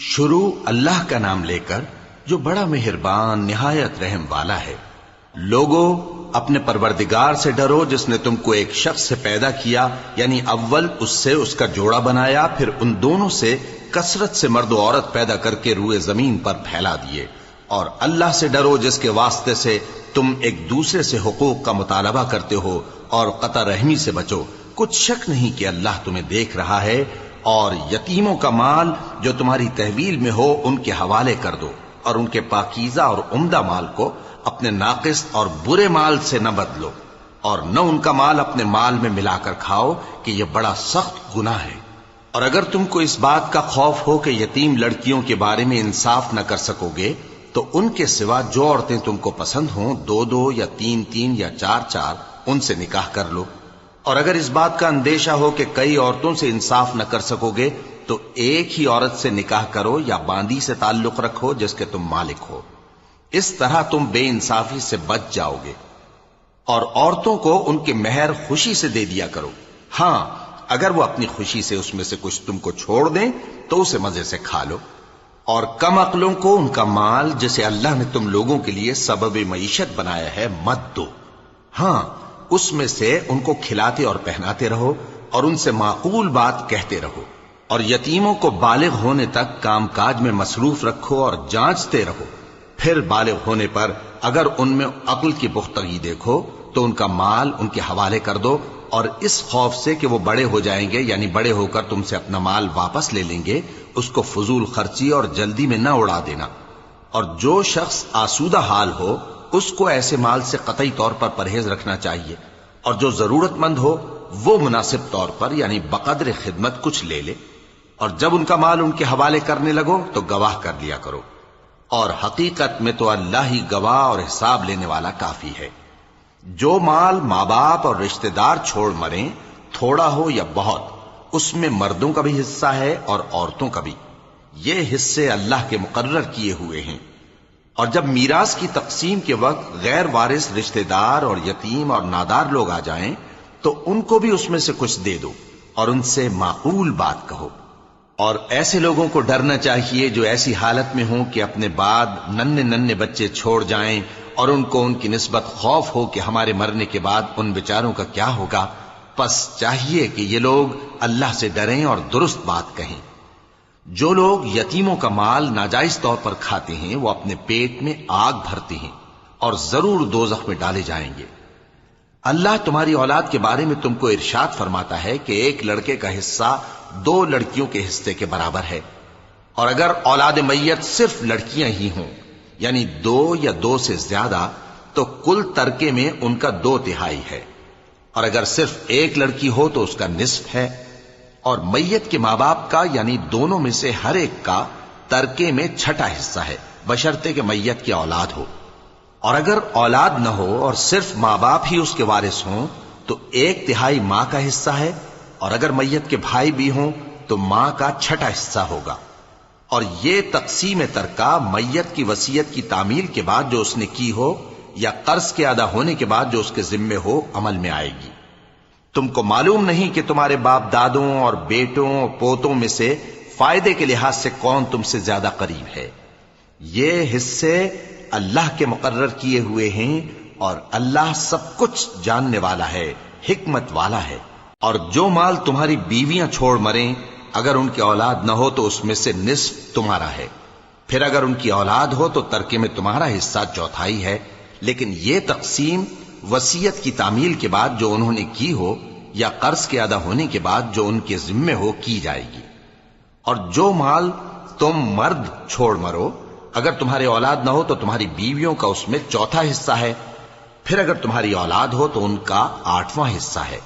شروع اللہ کا نام لے کر جو بڑا مہربان نہایت رحم والا ہے۔ لوگو اپنے پروردگار سے ڈرو جس نے تم کو ایک شخص سے پیدا کیا، یعنی اول اس سے اس کا جوڑا بنایا، پھر ان دونوں سے کثرت سے مرد و عورت پیدا کر کے روئے زمین پر پھیلا دیے۔ اور اللہ سے ڈرو جس کے واسطے سے تم ایک دوسرے سے حقوق کا مطالبہ کرتے ہو، اور قطع رحمی سے بچو۔ کچھ شک نہیں کہ اللہ تمہیں دیکھ رہا ہے۔ اور یتیموں کا مال جو تمہاری تحویل میں ہو ان کے حوالے کر دو، اور ان کے پاکیزہ اور عمدہ مال کو اپنے ناقص اور برے مال سے نہ بدلو، اور نہ ان کا مال اپنے مال میں ملا کر کھاؤ کہ یہ بڑا سخت گناہ ہے۔ اور اگر تم کو اس بات کا خوف ہو کہ یتیم لڑکیوں کے بارے میں انصاف نہ کر سکو گے تو ان کے سوا جو عورتیں تم کو پسند ہوں، 2 یا 3 یا 4 ان سے نکاح کر لو۔ اور اگر اس بات کا اندیشہ ہو کہ کئی عورتوں سے انصاف نہ کر سکو گے تو ایک ہی عورت سے نکاح کرو یا باندی سے تعلق رکھو جس کے تم مالک ہو۔ اس طرح تم بے انصافی سے بچ جاؤ گے۔ اور عورتوں کو ان کے مہر خوشی سے دے دیا کرو۔ ہاں، اگر وہ اپنی خوشی سے اس میں سے کچھ تم کو چھوڑ دیں تو اسے مزے سے کھا لو۔ اور کم عقلوں کو ان کا مال جسے اللہ نے تم لوگوں کے لیے سبب معیشت بنایا ہے مت دو۔ ہاں، اس میں سے ان کو کھلاتے اور پہناتے رہو، اور ان سے معقول بات کہتے رہو۔ اور یتیموں کو بالغ ہونے تک کام کاج میں مصروف رکھو اور جانچتے رہو۔ پھر بالغ ہونے پر اگر ان میں عقل کی پختگی دیکھو تو ان کا مال ان کے حوالے کر دو، اور اس خوف سے کہ وہ بڑے ہو جائیں گے، یعنی بڑے ہو کر تم سے اپنا مال واپس لے لیں گے، اس کو فضول خرچی اور جلدی میں نہ اڑا دینا۔ اور جو شخص آسودہ حال ہو اس کو ایسے مال سے قطعی طور پر پرہیز رکھنا چاہیے، اور جو ضرورت مند ہو وہ مناسب طور پر یعنی بقدر خدمت کچھ لے لے۔ اور جب ان کا مال ان کے حوالے کرنے لگو تو گواہ کر لیا کرو، اور حقیقت میں تو اللہ ہی گواہ اور حساب لینے والا کافی ہے۔ جو مال ماں باپ اور رشتہ دار چھوڑ مریں، تھوڑا ہو یا بہت، اس میں مردوں کا بھی حصہ ہے اور عورتوں کا بھی۔ یہ حصے اللہ کے مقرر کیے ہوئے ہیں۔ اور جب میراث کی تقسیم کے وقت غیر وارث رشتہ دار اور یتیم اور نادار لوگ آ جائیں تو ان کو بھی اس میں سے کچھ دے دو، اور ان سے معقول بات کہو۔ اور ایسے لوگوں کو ڈرنا چاہیے جو ایسی حالت میں ہوں کہ اپنے بعد ننھے بچے چھوڑ جائیں، اور ان کو ان کی نسبت خوف ہو کہ ہمارے مرنے کے بعد ان بیچاروں کا کیا ہوگا۔ پس چاہیے کہ یہ لوگ اللہ سے ڈریں اور درست بات کہیں۔ جو لوگ یتیموں کا مال ناجائز طور پر کھاتے ہیں وہ اپنے پیٹ میں آگ بھرتے ہیں اور ضرور دوزخ میں ڈالے جائیں گے۔ اللہ تمہاری اولاد کے بارے میں تم کو ارشاد فرماتا ہے کہ ایک لڑکے کا حصہ 2 لڑکیوں کے حصے کے برابر ہے، اور اگر اولاد میت صرف لڑکیاں ہی ہوں، یعنی 2 یا 2 سے زیادہ، تو کل ترکے میں ان کا 2/3 ہے۔ اور اگر صرف ایک لڑکی ہو تو اس کا نصف ہے۔ اور میت کے ماں باپ کا یعنی دونوں میں سے ہر ایک کا ترکے میں 6واں حصہ ہے، بشرطے کہ میت کی اولاد ہو۔ اور اگر اولاد نہ ہو اور صرف ماں باپ ہی اس کے وارث ہوں تو 1/3 ماں کا حصہ ہے، اور اگر میت کے بھائی بھی ہوں تو ماں کا 6واں حصہ ہوگا۔ اور یہ تقسیم ترکہ میت کی وصیت کی تعمیل کے بعد جو اس نے کی ہو یا قرض کے ادا ہونے کے بعد جو اس کے ذمے ہو عمل میں آئے گی۔ تم کو معلوم نہیں کہ تمہارے باپ دادوں اور بیٹوں اور پوتوں میں سے فائدے کے لحاظ سے کون تم سے زیادہ قریب ہے۔ یہ حصے اللہ کے مقرر کیے ہوئے ہیں، اور اللہ سب کچھ جاننے والا ہے، حکمت والا ہے۔ اور جو مال تمہاری بیویاں چھوڑ مریں، اگر ان کی اولاد نہ ہو تو اس میں سے نصف تمہارا ہے۔ پھر اگر ان کی اولاد ہو تو ترکے میں تمہارا حصہ 1/4 ہے۔ لیکن یہ تقسیم وصیت کی تعمیل کے بعد جو انہوں نے کی ہو یا قرض کے ادا ہونے کے بعد جو ان کے ذمے ہو کی جائے گی۔ اور جو مال تم مرد چھوڑ مرو، اگر تمہاری اولاد نہ ہو تو تمہاری بیویوں کا اس میں 1/4 حصہ ہے۔ پھر اگر تمہاری اولاد ہو تو ان کا 8واں حصہ ہے۔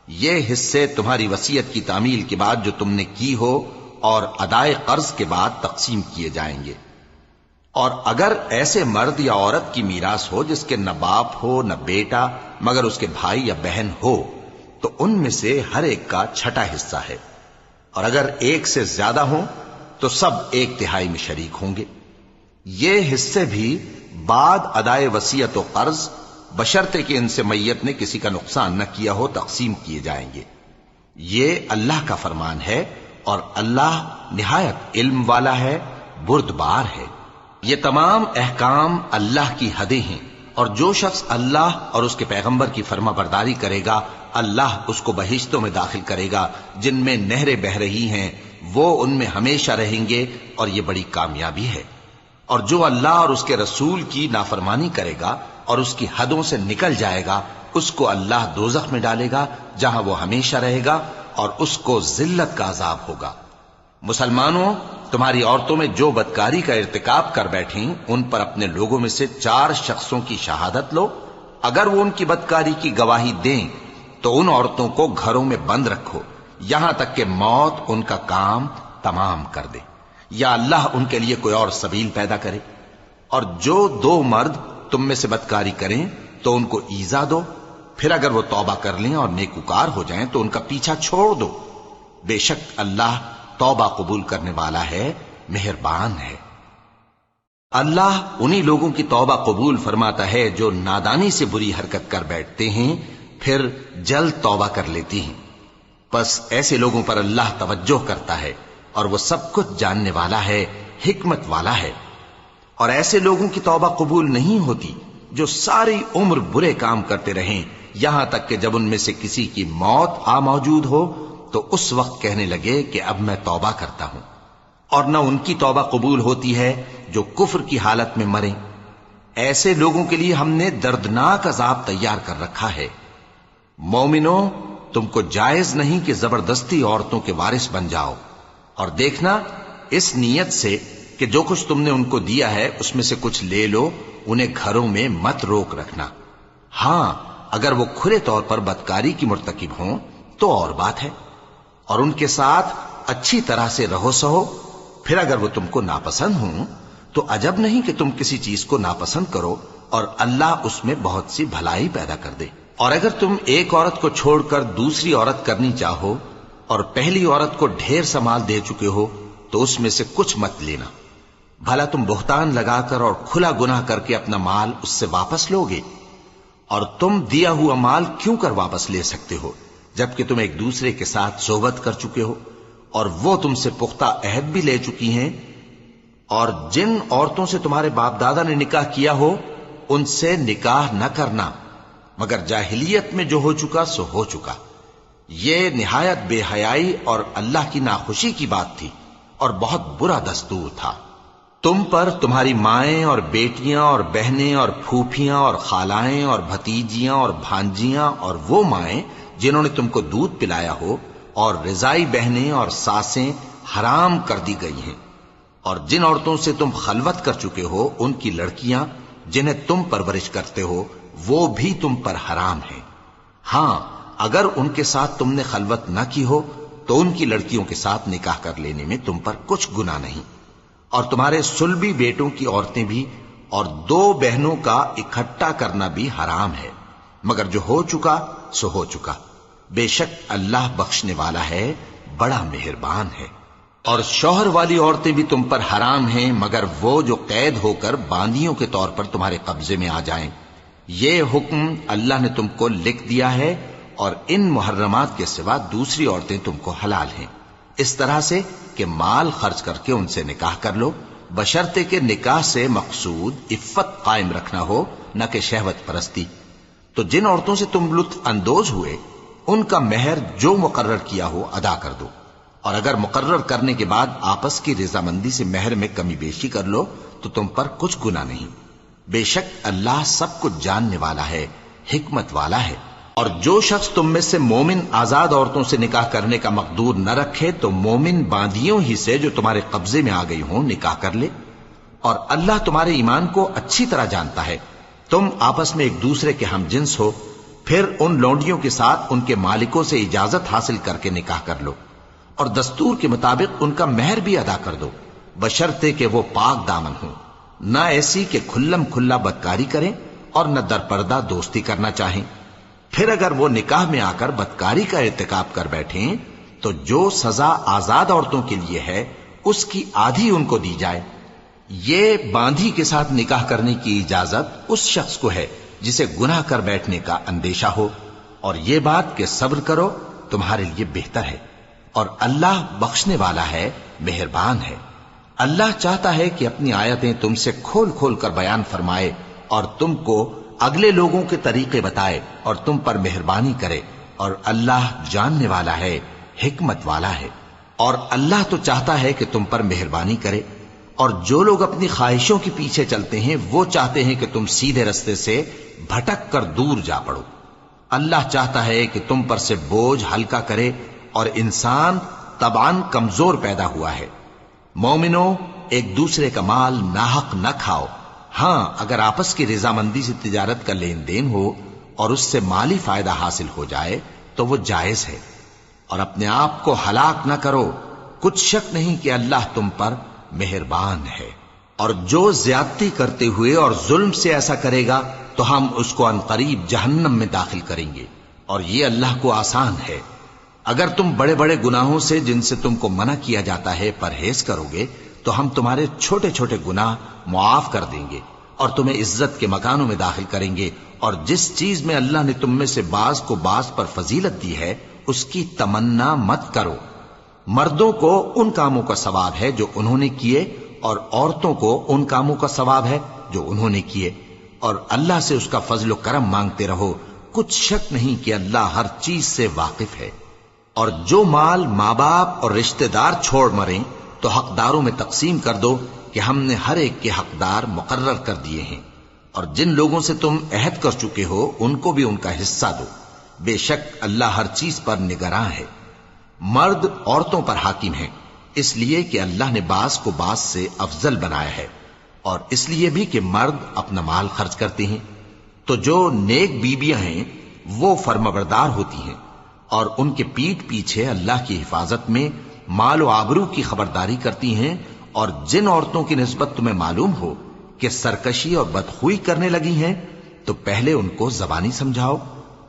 یہ حصے تمہاری وصیت کی تعمیل کے بعد جو تم نے کی ہو اور ادائے قرض کے بعد تقسیم کیے جائیں گے۔ اور اگر ایسے مرد یا عورت کی میراث ہو جس کے نہ باپ ہو نہ بیٹا مگر اس کے بھائی یا بہن ہو تو ان میں سے ہر ایک کا 6واں حصہ ہے۔ اور اگر ایک سے زیادہ ہوں تو سب 1/3 میں شریک ہوں گے۔ یہ حصے بھی بعد ادائے وصیت و قرض بشرطے کہ ان سے میت نے کسی کا نقصان نہ کیا ہو تقسیم کیے جائیں گے۔ یہ اللہ کا فرمان ہے اور اللہ نہایت علم والا ہے، بردبار ہے۔ یہ تمام احکام اللہ کی حدیں ہیں، اور جو شخص اللہ اور اس کے پیغمبر کی فرما برداری کرے گا اللہ اس کو بہشتوں میں داخل کرے گا جن میں نہریں بہ رہی ہیں، وہ ان میں ہمیشہ رہیں گے، اور یہ بڑی کامیابی ہے۔ اور جو اللہ اور اس کے رسول کی نافرمانی کرے گا اور اس کی حدوں سے نکل جائے گا اس کو اللہ دوزخ میں ڈالے گا جہاں وہ ہمیشہ رہے گا، اور اس کو ذلت کا عذاب ہوگا۔ مسلمانوں، تمہاری عورتوں میں جو بدکاری کا ارتکاب کر بیٹھیں ان پر اپنے لوگوں میں سے 4 شخصوں کی شہادت لو۔ اگر وہ ان کی بدکاری کی گواہی دیں تو ان عورتوں کو گھروں میں بند رکھو یہاں تک کہ موت ان کا کام تمام کر دے، یا اللہ ان کے لیے کوئی اور سبیل پیدا کرے۔ اور جو 2 مرد تم میں سے بدکاری کریں تو ان کو ایذا دو، پھر اگر وہ توبہ کر لیں اور نیکوکار ہو جائیں تو ان کا پیچھا چھوڑ دو۔ بے شک اللہ توبہ قبول کرنے والا ہے، مہربان ہے۔ اللہ انہی لوگوں کی توبہ قبول فرماتا ہے جو نادانی سے بری حرکت کر بیٹھتے ہیں پھر جلد توبہ کر لیتی ہیں، پس ایسے لوگوں پر اللہ توجہ کرتا ہے اور وہ سب کچھ جاننے والا ہے، حکمت والا ہے۔ اور ایسے لوگوں کی توبہ قبول نہیں ہوتی جو ساری عمر برے کام کرتے رہیں یہاں تک کہ جب ان میں سے کسی کی موت آ موجود ہو تو اس وقت کہنے لگے کہ اب میں توبہ کرتا ہوں۔ اور نہ ان کی توبہ قبول ہوتی ہے جو کفر کی حالت میں مریں۔ ایسے لوگوں کے لیے ہم نے دردناک عذاب تیار کر رکھا ہے۔ مومنوں، تم کو جائز نہیں کہ زبردستی عورتوں کے وارث بن جاؤ، اور دیکھنا اس نیت سے کہ جو کچھ تم نے ان کو دیا ہے اس میں سے کچھ لے لو، انہیں گھروں میں مت روک رکھنا۔ ہاں، اگر وہ کھلے طور پر بدکاری کی مرتکب ہوں تو اور بات ہے، اور ان کے ساتھ اچھی طرح سے رہو سہو۔ پھر اگر وہ تم کو ناپسند ہوں تو عجب نہیں کہ تم کسی چیز کو ناپسند کرو، اور اللہ اس میں بہت سی بھلائی پیدا کر دے۔ اور اگر تم ایک عورت کو چھوڑ کر دوسری عورت کرنی چاہو اور پہلی عورت کو ڈھیر سا مال دے چکے ہو تو اس میں سے کچھ مت لینا، بھلا تم بہتان لگا کر اور کھلا گناہ کر کے اپنا مال اس سے واپس لو گے؟ اور تم دیا ہوا مال کیوں کر واپس لے سکتے ہو جبکہ تم ایک دوسرے کے ساتھ صحبت کر چکے ہو اور وہ تم سے پختہ عہد بھی لے چکی ہیں؟ اور جن عورتوں سے تمہارے باپ دادا نے نکاح کیا ہو ان سے نکاح نہ کرنا مگر جاہلیت میں جو ہو چکا سو ہو چکا۔ یہ نہایت بے حیائی اور اللہ کی ناخوشی کی بات تھی اور بہت برا دستور تھا۔ تم پر تمہاری مائیں اور بیٹیاں اور بہنیں اور پھوپھیاں اور خالائیں اور بھتیجیاں اور بھانجیاں اور وہ مائیں جنہوں نے تم کو دودھ پلایا ہو اور رضائی بہنیں اور ساسیں حرام کر دی گئی ہیں، اور جن عورتوں سے تم خلوت کر چکے ہو ان کی لڑکیاں جنہیں تم پرورش کرتے ہو وہ بھی تم پر حرام ہیں۔ ہاں، اگر ان کے ساتھ تم نے خلوت نہ کی ہو تو ان کی لڑکیوں کے ساتھ نکاح کر لینے میں تم پر کچھ گناہ نہیں۔ اور تمہارے صلبی بیٹوں کی عورتیں بھی اور 2 بہنوں کا اکٹھا کرنا بھی حرام ہے، مگر جو ہو چکا سو ہو چکا۔ بے شک اللہ بخشنے والا ہے، بڑا مہربان ہے۔ اور شوہر والی عورتیں بھی تم پر حرام ہیں مگر وہ جو قید ہو کر باندیوں کے طور پر تمہارے قبضے میں آ جائیں۔ یہ حکم اللہ نے تم کو لکھ دیا ہے، اور ان محرمات کے سوا دوسری عورتیں تم کو حلال ہیں، اس طرح سے کہ مال خرچ کر کے ان سے نکاح کر لو، بشرطے کہ نکاح سے مقصود عفت قائم رکھنا ہو نہ کہ شہوت پرستی۔ تو جن عورتوں سے تم لطف اندوز ہوئے ان کا مہر جو مقرر کیا ہو ادا کر دو، اور اگر مقرر کرنے کے بعد آپس کی رضامندی سے مہر میں کمی بیشی کر لو تو تم پر کچھ گناہ نہیں۔ بے شک اللہ سب کچھ جاننے والا ہے، حکمت والا ہے۔ اور جو شخص تم میں سے مومن آزاد عورتوں سے نکاح کرنے کا مقدور نہ رکھے تو مومن باندیوں ہی سے جو تمہارے قبضے میں آ گئی ہوں نکاح کر لے، اور اللہ تمہارے ایمان کو اچھی طرح جانتا ہے۔ تم آپس میں ایک دوسرے کے ہم جنس ہو، پھر ان لونڈیوں کے ساتھ ان کے مالکوں سے اجازت حاصل کر کے نکاح کر لو، اور دستور کے مطابق ان کا مہر بھی ادا کر دو، بشرطے کہ وہ پاک دامن ہوں، نہ ایسی کہ کھلم کھلا بدکاری کریں اور نہ درپردہ دوستی کرنا چاہیں۔ پھر اگر وہ نکاح میں آ کر بدکاری کا ارتکاب کر بیٹھیں تو جو سزا آزاد عورتوں کے لیے ہے اس کی آدھی ان کو دی جائے۔ یہ باندھی کے ساتھ نکاح کرنے کی اجازت اس شخص کو ہے جسے گناہ کر بیٹھنے کا اندیشہ ہو، اور یہ بات کہ صبر کرو تمہارے لیے بہتر ہے۔ اور اللہ بخشنے والا ہے، مہربان ہے۔ اللہ چاہتا ہے کہ اپنی آیتیں تم سے کھول کھول کر بیان فرمائے اور تم کو اگلے لوگوں کے طریقے بتائے اور تم پر مہربانی کرے، اور اللہ جاننے والا ہے، حکمت والا ہے۔ اور اللہ تو چاہتا ہے کہ تم پر مہربانی کرے، اور جو لوگ اپنی خواہشوں کے پیچھے چلتے ہیں وہ چاہتے ہیں کہ تم سیدھے رستے سے بھٹک کر دور جا پڑو۔ اللہ چاہتا ہے کہ تم پر سے بوجھ ہلکا کرے، اور انسان طبعاً کمزور پیدا ہوا ہے۔ مومنوں، ایک دوسرے کا مال ناحق نہ کھاؤ۔ ہاں، اگر آپس کی رضامندی سے تجارت کا لین دین ہو اور اس سے مالی فائدہ حاصل ہو جائے تو وہ جائز ہے، اور اپنے آپ کو ہلاک نہ کرو، کچھ شک نہیں کہ اللہ تم پر مہربان ہے۔ اور جو زیادتی کرتے ہوئے اور ظلم سے ایسا کرے گا تو ہم اس کو عنقریب جہنم میں داخل کریں گے، اور یہ اللہ کو آسان ہے۔ اگر تم بڑے بڑے گناہوں سے جن سے تم کو منع کیا جاتا ہے پرہیز کرو گے تو ہم تمہارے چھوٹے چھوٹے گناہ معاف کر دیں گے اور تمہیں عزت کے مکانوں میں داخل کریں گے، اور جس چیز میں اللہ نے تم میں سے بعض کو بعض پر فضیلت دی ہے اس کی تمنا مت کرو۔ مردوں کو ان کاموں کا ثواب ہے جو انہوں نے کیے، اور عورتوں کو ان کاموں کا ثواب ہے جو انہوں نے کیے، اور اللہ سے اس کا فضل و کرم مانگتے رہو، کچھ شک نہیں کہ اللہ ہر چیز سے واقف ہے۔ اور جو مال ماں باپ اور رشتہ دار چھوڑ مریں تو حقداروں میں تقسیم کر دو کہ ہم نے ہر ایک کے حقدار مقرر کر دیے ہیں، اور جن لوگوں سے تم عہد کر چکے ہو ان کو بھی ان کا حصہ دو، بے شک اللہ ہر چیز پر نگراں ہے۔ مرد عورتوں پر حاکم ہیں، اس لیے کہ اللہ نے بعض کو بعض سے افضل بنایا ہے، اور اس لیے بھی کہ مرد اپنا مال خرچ کرتے ہیں، تو جو نیک بیویاں ہیں وہ فرمانبردار ہوتی ہیں، اور ان کے پیٹھ پیچھے اللہ کی حفاظت میں مال و آبرو کی خبرداری کرتی ہیں۔ اور جن عورتوں کی نسبت تمہیں معلوم ہو کہ سرکشی اور بدخوئی کرنے لگی ہیں تو پہلے ان کو زبانی سمجھاؤ،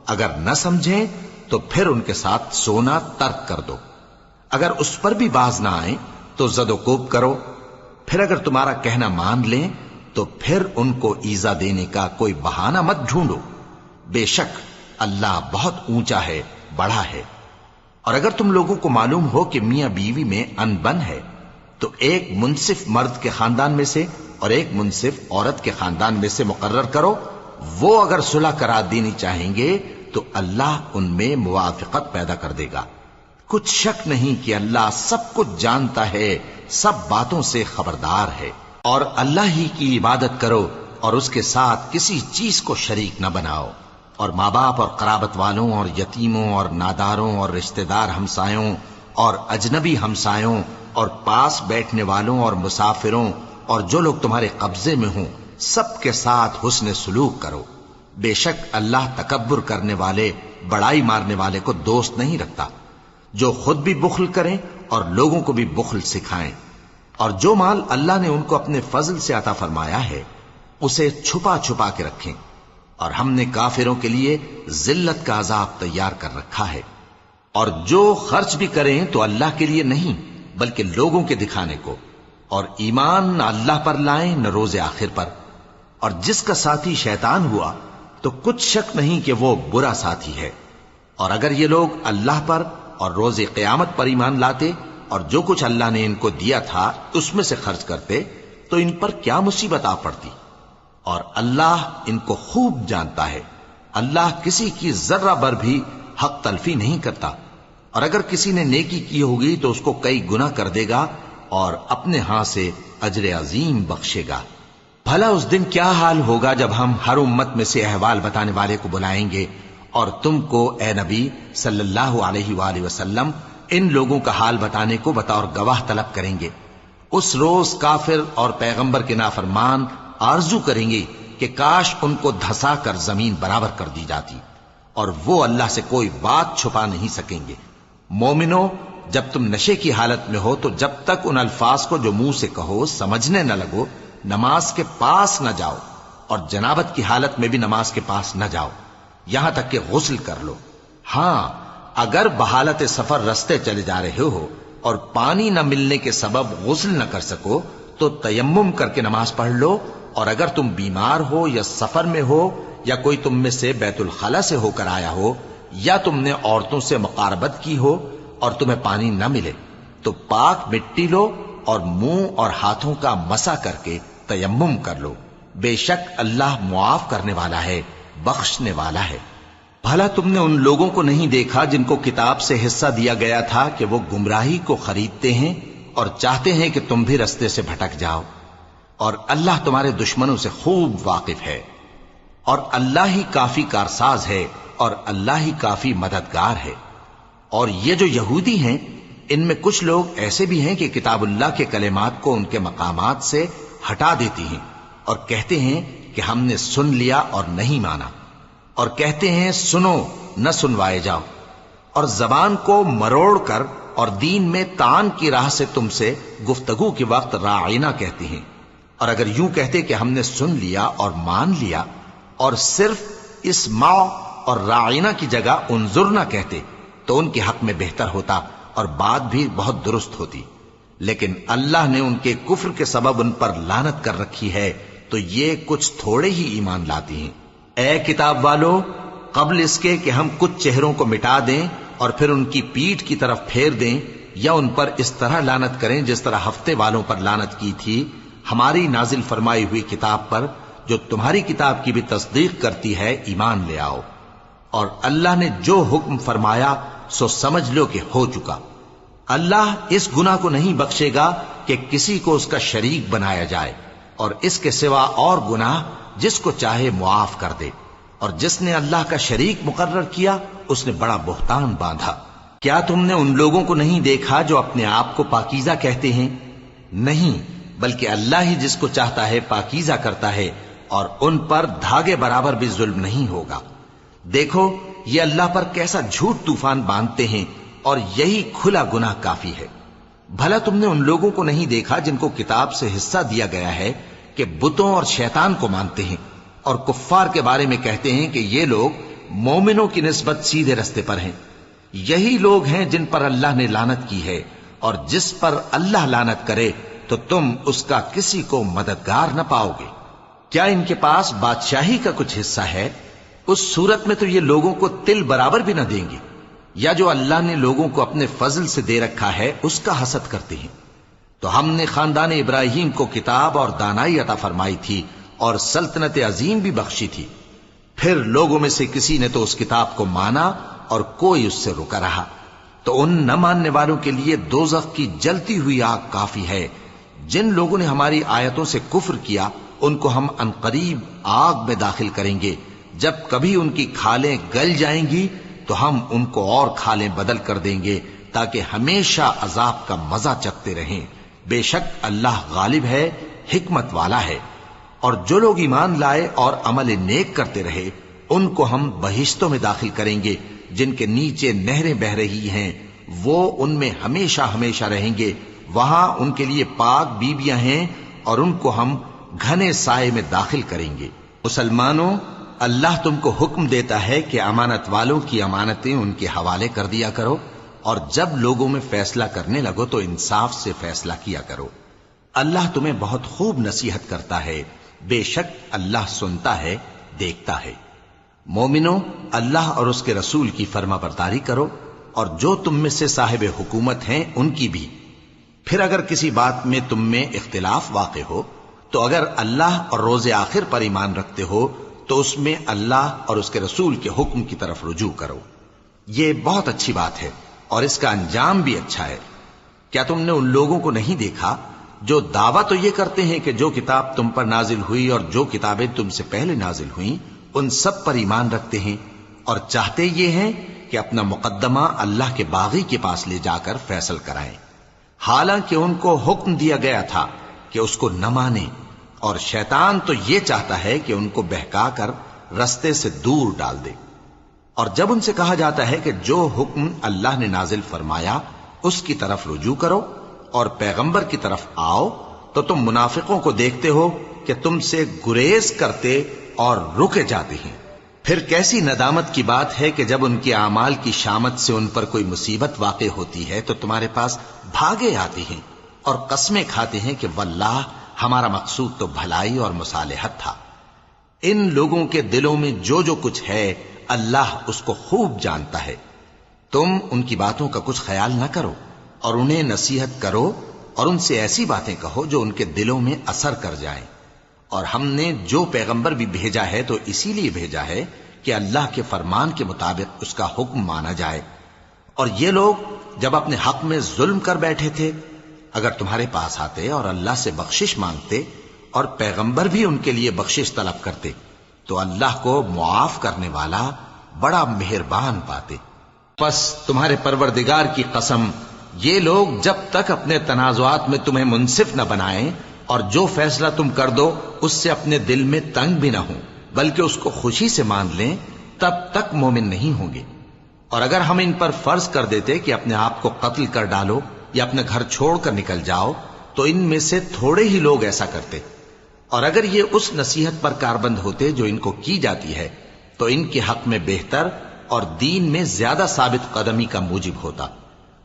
اگر نہ سمجھیں تو پھر ان کے ساتھ سونا ترک کر دو۔ اگر اس پر بھی باز نہ آئیں تو زد و کوب کرو، پھر اگر تمہارا کہنا مان لیں تو پھر ان کو ایذا دینے کا کوئی بہانہ مت ڈھونڈو، بے شک اللہ بہت اونچا ہے، بڑا ہے۔ اور اگر تم لوگوں کو معلوم ہو کہ میاں بیوی میں انبن ہے تو ایک منصف مرد کے خاندان میں سے اور ایک منصف عورت کے خاندان میں سے مقرر کرو، وہ اگر صلح کرا دینی چاہیں گے تو اللہ ان میں موافقت پیدا کر دے گا۔ کچھ شک نہیں کہ اللہ سب کچھ جانتا ہے، سب باتوں سے خبردار ہے۔ اور اللہ ہی کی عبادت کرو اور اس کے ساتھ کسی چیز کو شریک نہ بناؤ، اور ماں باپ اور قرابت والوں اور یتیموں اور ناداروں اور رشتہ دار ہمسایوں اور اجنبی ہمسایوں اور پاس بیٹھنے والوں اور مسافروں اور جو لوگ تمہارے قبضے میں ہوں سب کے ساتھ حسن سلوک کرو، بے شک اللہ تکبر کرنے والے، بڑائی مارنے والے کو دوست نہیں رکھتا۔ جو خود بھی بخل کریں اور لوگوں کو بھی بخل سکھائیں، اور جو مال اللہ نے ان کو اپنے فضل سے عطا فرمایا ہے اسے چھپا چھپا کے رکھیں، اور ہم نے کافروں کے لیے ذلت کا عذاب تیار کر رکھا ہے۔ اور جو خرچ بھی کریں تو اللہ کے لیے نہیں بلکہ لوگوں کے دکھانے کو، اور ایمان نہ اللہ پر لائیں نہ روز آخر پر، اور جس کا ساتھی شیطان ہوا تو کچھ شک نہیں کہ وہ برا ساتھی ہے۔ اور اگر یہ لوگ اللہ پر اور روز قیامت پر ایمان لاتے اور جو کچھ اللہ نے ان کو دیا تھا اس میں سے خرچ کرتے تو ان پر کیا مصیبت آ پڑتی، اور اللہ ان کو خوب جانتا ہے۔ اللہ کسی کی ذرہ بر بھی حق تلفی نہیں کرتا، اور اگر کسی نے نیکی کی ہوگی تو اس کو کئی گنا کر دے گا اور اپنے ہاں سے اجر عظیم بخشے گا۔ بھلا اس دن کیا حال ہوگا جب ہم ہر امت میں سے احوال بتانے والے کو بلائیں گے اور تم کو اے نبی صلی اللہ علیہ وآلہ وسلم ان لوگوں کا حال بتانے کو بطور گواہ طلب کریں گے۔ اس روز کافر اور پیغمبر کے نافرمان آرزو کریں گے کہ کاش ان کو دھسا کر زمین برابر کر دی جاتی، اور وہ اللہ سے کوئی بات چھپا نہیں سکیں گے۔ مومنو، جب تم نشے کی حالت میں ہو تو جب تک ان الفاظ کو جو منہ سے کہو سمجھنے نہ لگو نماز کے پاس نہ جاؤ، اور جنابت کی حالت میں بھی نماز کے پاس نہ جاؤ یہاں تک کہ غسل کر لو۔ ہاں، اگر بحالت سفر رستے چلے جا رہے ہو اور پانی نہ ملنے کے سبب غسل نہ کر سکو تو تیمم کر کے نماز پڑھ لو، اور اگر تم بیمار ہو یا سفر میں ہو یا کوئی تم میں سے بیت الخلا سے ہو کر آیا ہو یا تم نے عورتوں سے مقاربت کی ہو اور تمہیں پانی نہ ملے تو پاک مٹی لو اور منہ اور ہاتھوں کا مسح کر کے تیمم کر لو، بے شک اللہ معاف کرنے والا ہے، بخشنے والا ہے۔ بھلا تم نے ان لوگوں کو نہیں دیکھا جن کو کتاب سے حصہ دیا گیا تھا کہ وہ گمراہی کو خریدتے ہیں اور چاہتے ہیں کہ تم بھی رستے سے بھٹک جاؤ، اور اللہ تمہارے دشمنوں سے خوب واقف ہے، اور اللہ ہی کافی کارساز ہے، اور اللہ ہی کافی مددگار ہے۔ اور یہ جو یہودی ہیں، ان میں کچھ لوگ ایسے بھی ہیں کہ کتاب اللہ کے کلمات کو ان کے مقامات سے ہٹا دیتی ہیں اور کہتے ہیں کہ ہم نے سن لیا اور نہیں مانا، اور کہتے ہیں سنو نہ سنوائے جاؤ، اور زبان کو مروڑ کر اور دین میں طعن کی راہ سے تم سے گفتگو کے وقت راعینا کہتی ہیں۔ اور اگر یوں کہتے کہ ہم نے سن لیا اور مان لیا، اور صرف اسمع اور راعینا کی جگہ انظرنا کہتے، تو ان کے حق میں بہتر ہوتا اور بات بھی بہت درست ہوتی، لیکن اللہ نے ان کے کفر کے سبب ان پر لعنت کر رکھی ہے، تو یہ کچھ تھوڑے ہی ایمان لاتی ہیں۔ اے کتاب والو، قبل اس کے کہ ہم کچھ چہروں کو مٹا دیں اور پھر ان کی پیٹھ کی طرف پھیر دیں یا ان پر اس طرح لعنت کریں جس طرح ہفتے والوں پر لعنت کی تھی، ہماری نازل فرمائی ہوئی کتاب پر جو تمہاری کتاب کی بھی تصدیق کرتی ہے ایمان لے آؤ، اور اللہ نے جو حکم فرمایا سو سمجھ لو کہ ہو چکا۔ اللہ اس گناہ کو نہیں بخشے گا کہ کسی کو اس کا شریک بنایا جائے، اور اس کے سوا اور گناہ جس کو چاہے معاف کر دے، اور جس نے اللہ کا شریک مقرر کیا اس نے بڑا بہتان باندھا۔ کیا تم نے ان لوگوں کو نہیں دیکھا جو اپنے آپ کو پاکیزہ کہتے ہیں؟ نہیں، بلکہ اللہ ہی جس کو چاہتا ہے پاکیزہ کرتا ہے، اور ان پر دھاگے برابر بھی ظلم نہیں ہوگا۔ دیکھو یہ اللہ پر کیسا جھوٹ طوفان باندھتے ہیں، اور یہی کھلا گناہ کافی ہے۔ بھلا تم نے ان لوگوں کو نہیں دیکھا جن کو کتاب سے حصہ دیا گیا ہے کہ بتوں اور شیطان کو مانتے ہیں، اور کفار کے بارے میں کہتے ہیں کہ یہ لوگ مومنوں کی نسبت سیدھے رستے پر ہیں۔ یہی لوگ ہیں جن پر اللہ نے لعنت کی ہے، اور جس پر اللہ لعنت کرے تو تم اس کا کسی کو مددگار نہ پاؤ گے۔ کیا ان کے پاس بادشاہی کا کچھ حصہ ہے؟ اس صورت میں تو یہ لوگوں کو تل برابر بھی نہ دیں گے، یا جو اللہ نے لوگوں کو اپنے فضل سے دے رکھا ہے اس کا حسد کرتے ہیں۔ تو ہم نے خاندان ابراہیم کو کتاب اور دانائی عطا فرمائی تھی اور سلطنت عظیم بھی بخشی تھی، پھر لوگوں میں سے کسی نے تو اس کتاب کو مانا اور کوئی اس سے رکا رہا، تو ان نہ ماننے والوں کے لیے دوزخ کی جلتی ہوئی آگ کافی ہے۔ جن لوگوں نے ہماری آیتوں سے کفر کیا ان کو ہم عنقریب آگ میں داخل کریں گے، جب کبھی ان کی کھالیں گل جائیں گی تو ہم ان کو اور کھالیں بدل کر دیں گے تاکہ ہمیشہ عذاب کا مزہ چکھتے رہیں۔ بے شک اللہ غالب ہے، حکمت والا ہے۔ اور جو لوگ ایمان لائے اور عمل نیک کرتے رہے ان کو ہم بہشتوں میں داخل کریں گے جن کے نیچے نہریں بہ رہی ہیں، وہ ان میں ہمیشہ ہمیشہ رہیں گے، وہاں ان کے لیے پاک بیویاں ہیں اور ان کو ہم گھنے سائے میں داخل کریں گے۔ مسلمانوں، اللہ تم کو حکم دیتا ہے کہ امانت والوں کی امانتیں ان کے حوالے کر دیا کرو، اور جب لوگوں میں فیصلہ کرنے لگو تو انصاف سے فیصلہ کیا کرو۔ اللہ تمہیں بہت خوب نصیحت کرتا ہے، بے شک اللہ سنتا ہے، دیکھتا ہے۔ مومنوں، اللہ اور اس کے رسول کی فرما برداری کرو، اور جو تم میں سے صاحب حکومت ہیں ان کی بھی۔ پھر اگر کسی بات میں تم میں اختلاف واقع ہو تو اگر اللہ اور روز آخر پر ایمان رکھتے ہو تو اس میں اللہ اور اس کے رسول کے حکم کی طرف رجوع کرو۔ یہ بہت اچھی بات ہے اور اس کا انجام بھی اچھا ہے۔ کیا تم نے ان لوگوں کو نہیں دیکھا جو دعویٰ تو یہ کرتے ہیں کہ جو کتاب تم پر نازل ہوئی اور جو کتابیں تم سے پہلے نازل ہوئیں ان سب پر ایمان رکھتے ہیں، اور چاہتے یہ ہیں کہ اپنا مقدمہ اللہ کے باغی کے پاس لے جا کر فیصل کرائیں، حالانکہ ان کو حکم دیا گیا تھا کہ اس کو نہ مانیں، اور شیطان تو یہ چاہتا ہے کہ ان کو بہکا کر رستے سے دور ڈال دے۔ اور جب ان سے کہا جاتا ہے کہ جو حکم اللہ نے نازل فرمایا اس کی طرف رجوع کرو اور پیغمبر کی طرف آؤ، تو تم منافقوں کو دیکھتے ہو کہ تم سے گریز کرتے اور رکے جاتے ہیں۔ پھر کیسی ندامت کی بات ہے کہ جب ان کے اعمال کی شامت سے ان پر کوئی مصیبت واقع ہوتی ہے تو تمہارے پاس بھاگے آتے ہیں اور قسمیں کھاتے ہیں کہ واللہ ہمارا مقصود تو بھلائی اور مصالحت تھا۔ ان لوگوں کے دلوں میں جو جو کچھ ہے اللہ اس کو خوب جانتا ہے۔ تم ان کی باتوں کا کچھ خیال نہ کرو اور انہیں نصیحت کرو اور ان سے ایسی باتیں کہو جو ان کے دلوں میں اثر کر جائیں۔ اور ہم نے جو پیغمبر بھی بھیجا ہے تو اسی لیے بھیجا ہے کہ اللہ کے فرمان کے مطابق اس کا حکم مانا جائے۔ اور یہ لوگ جب اپنے حق میں ظلم کر بیٹھے تھے، اگر تمہارے پاس آتے اور اللہ سے بخشش مانگتے اور پیغمبر بھی ان کے لیے بخشش طلب کرتے تو اللہ کو معاف کرنے والا بڑا مہربان پاتے۔ پس تمہارے پروردگار کی قسم، یہ لوگ جب تک اپنے تنازعات میں تمہیں منصف نہ بنائیں اور جو فیصلہ تم کر دو اس سے اپنے دل میں تنگ بھی نہ ہوں بلکہ اس کو خوشی سے مان لیں، تب تک مومن نہیں ہوں گے۔ اور اگر ہم ان پر فرض کر دیتے کہ اپنے آپ کو قتل کر ڈالو یا اپنے گھر چھوڑ کر نکل جاؤ تو ان میں سے تھوڑے ہی لوگ ایسا کرتے، اور اگر یہ اس نصیحت پر کاربند ہوتے جو ان کو کی جاتی ہے تو ان کے حق میں بہتر اور دین میں زیادہ ثابت قدمی کا موجب ہوتا،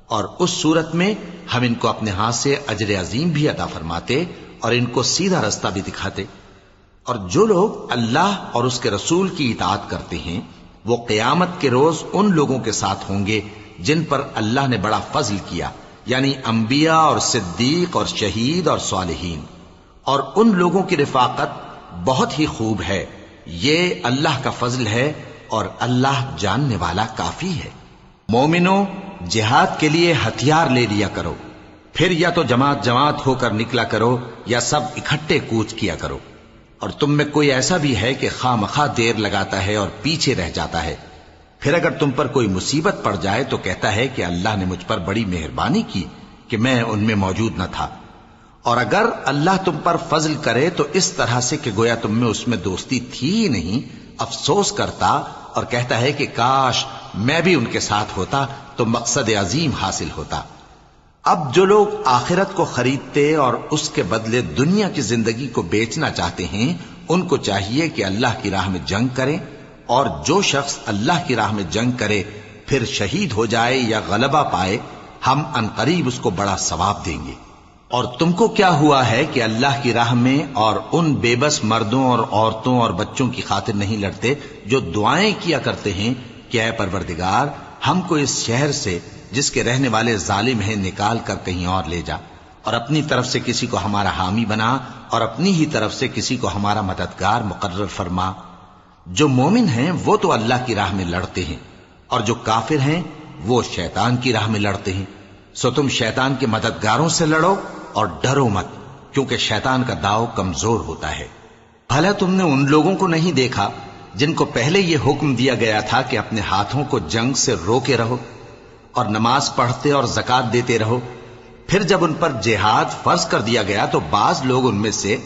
اور اس صورت میں ہم ان کو اپنے ہاتھ سے اجر عظیم بھی عطا فرماتے اور ان کو سیدھا رستہ بھی دکھاتے۔ اور جو لوگ اللہ اور اس کے رسول کی اطاعت کرتے ہیں وہ قیامت کے روز ان لوگوں کے ساتھ ہوں گے جن پر اللہ نے بڑا فضل کیا، یعنی انبیاء اور صدیق اور شہید اور صالحین، اور ان لوگوں کی رفاقت بہت ہی خوب ہے۔ یہ اللہ کا فضل ہے اور اللہ جاننے والا کافی ہے۔ مومنوں، جہاد کے لیے ہتھیار لے لیا کرو، پھر یا تو جماعت جماعت ہو کر نکلا کرو یا سب اکٹھے کوچ کیا کرو۔ اور تم میں کوئی ایسا بھی ہے کہ خواہ مخواہ دیر لگاتا ہے اور پیچھے رہ جاتا ہے، پھر اگر تم پر کوئی مصیبت پڑ جائے تو کہتا ہے کہ اللہ نے مجھ پر بڑی مہربانی کی کہ میں ان میں موجود نہ تھا۔ اور اگر اللہ تم پر فضل کرے تو اس طرح سے کہ گویا تم میں اس میں دوستی تھی ہی نہیں، افسوس کرتا اور کہتا ہے کہ کاش میں بھی ان کے ساتھ ہوتا تو مقصد عظیم حاصل ہوتا۔ اب جو لوگ آخرت کو خریدتے اور اس کے بدلے دنیا کی زندگی کو بیچنا چاہتے ہیں ان کو چاہیے کہ اللہ کی راہ میں جنگ کریں، اور جو شخص اللہ کی راہ میں جنگ کرے پھر شہید ہو جائے یا غلبہ پائے ہم عنقریب اس کو بڑا ثواب دیں گے۔ اور تم کو کیا ہوا ہے کہ اللہ کی راہ میں اور ان بے بس مردوں اور عورتوں اور بچوں کی خاطر نہیں لڑتے جو دعائیں کیا کرتے ہیں کہ اے پروردگار ہم کو اس شہر سے جس کے رہنے والے ظالم ہیں نکال کر کہیں اور لے جا، اور اپنی طرف سے کسی کو ہمارا حامی بنا اور اپنی ہی طرف سے کسی کو ہمارا مددگار مقرر فرما۔ جو مومن ہیں وہ تو اللہ کی راہ میں لڑتے ہیں، اور جو کافر ہیں وہ شیطان کی راہ میں لڑتے ہیں، سو تم شیطان کے مددگاروں سے لڑو اور ڈرو مت، کیونکہ شیطان کا داؤ کمزور ہوتا ہے۔ بھلا تم نے ان لوگوں کو نہیں دیکھا جن کو پہلے یہ حکم دیا گیا تھا کہ اپنے ہاتھوں کو جنگ سے روکے رہو اور نماز پڑھتے اور زکوٰۃ دیتے رہو، پھر جب ان پر جہاد فرض کر دیا گیا تو بعض لوگ ان میں سے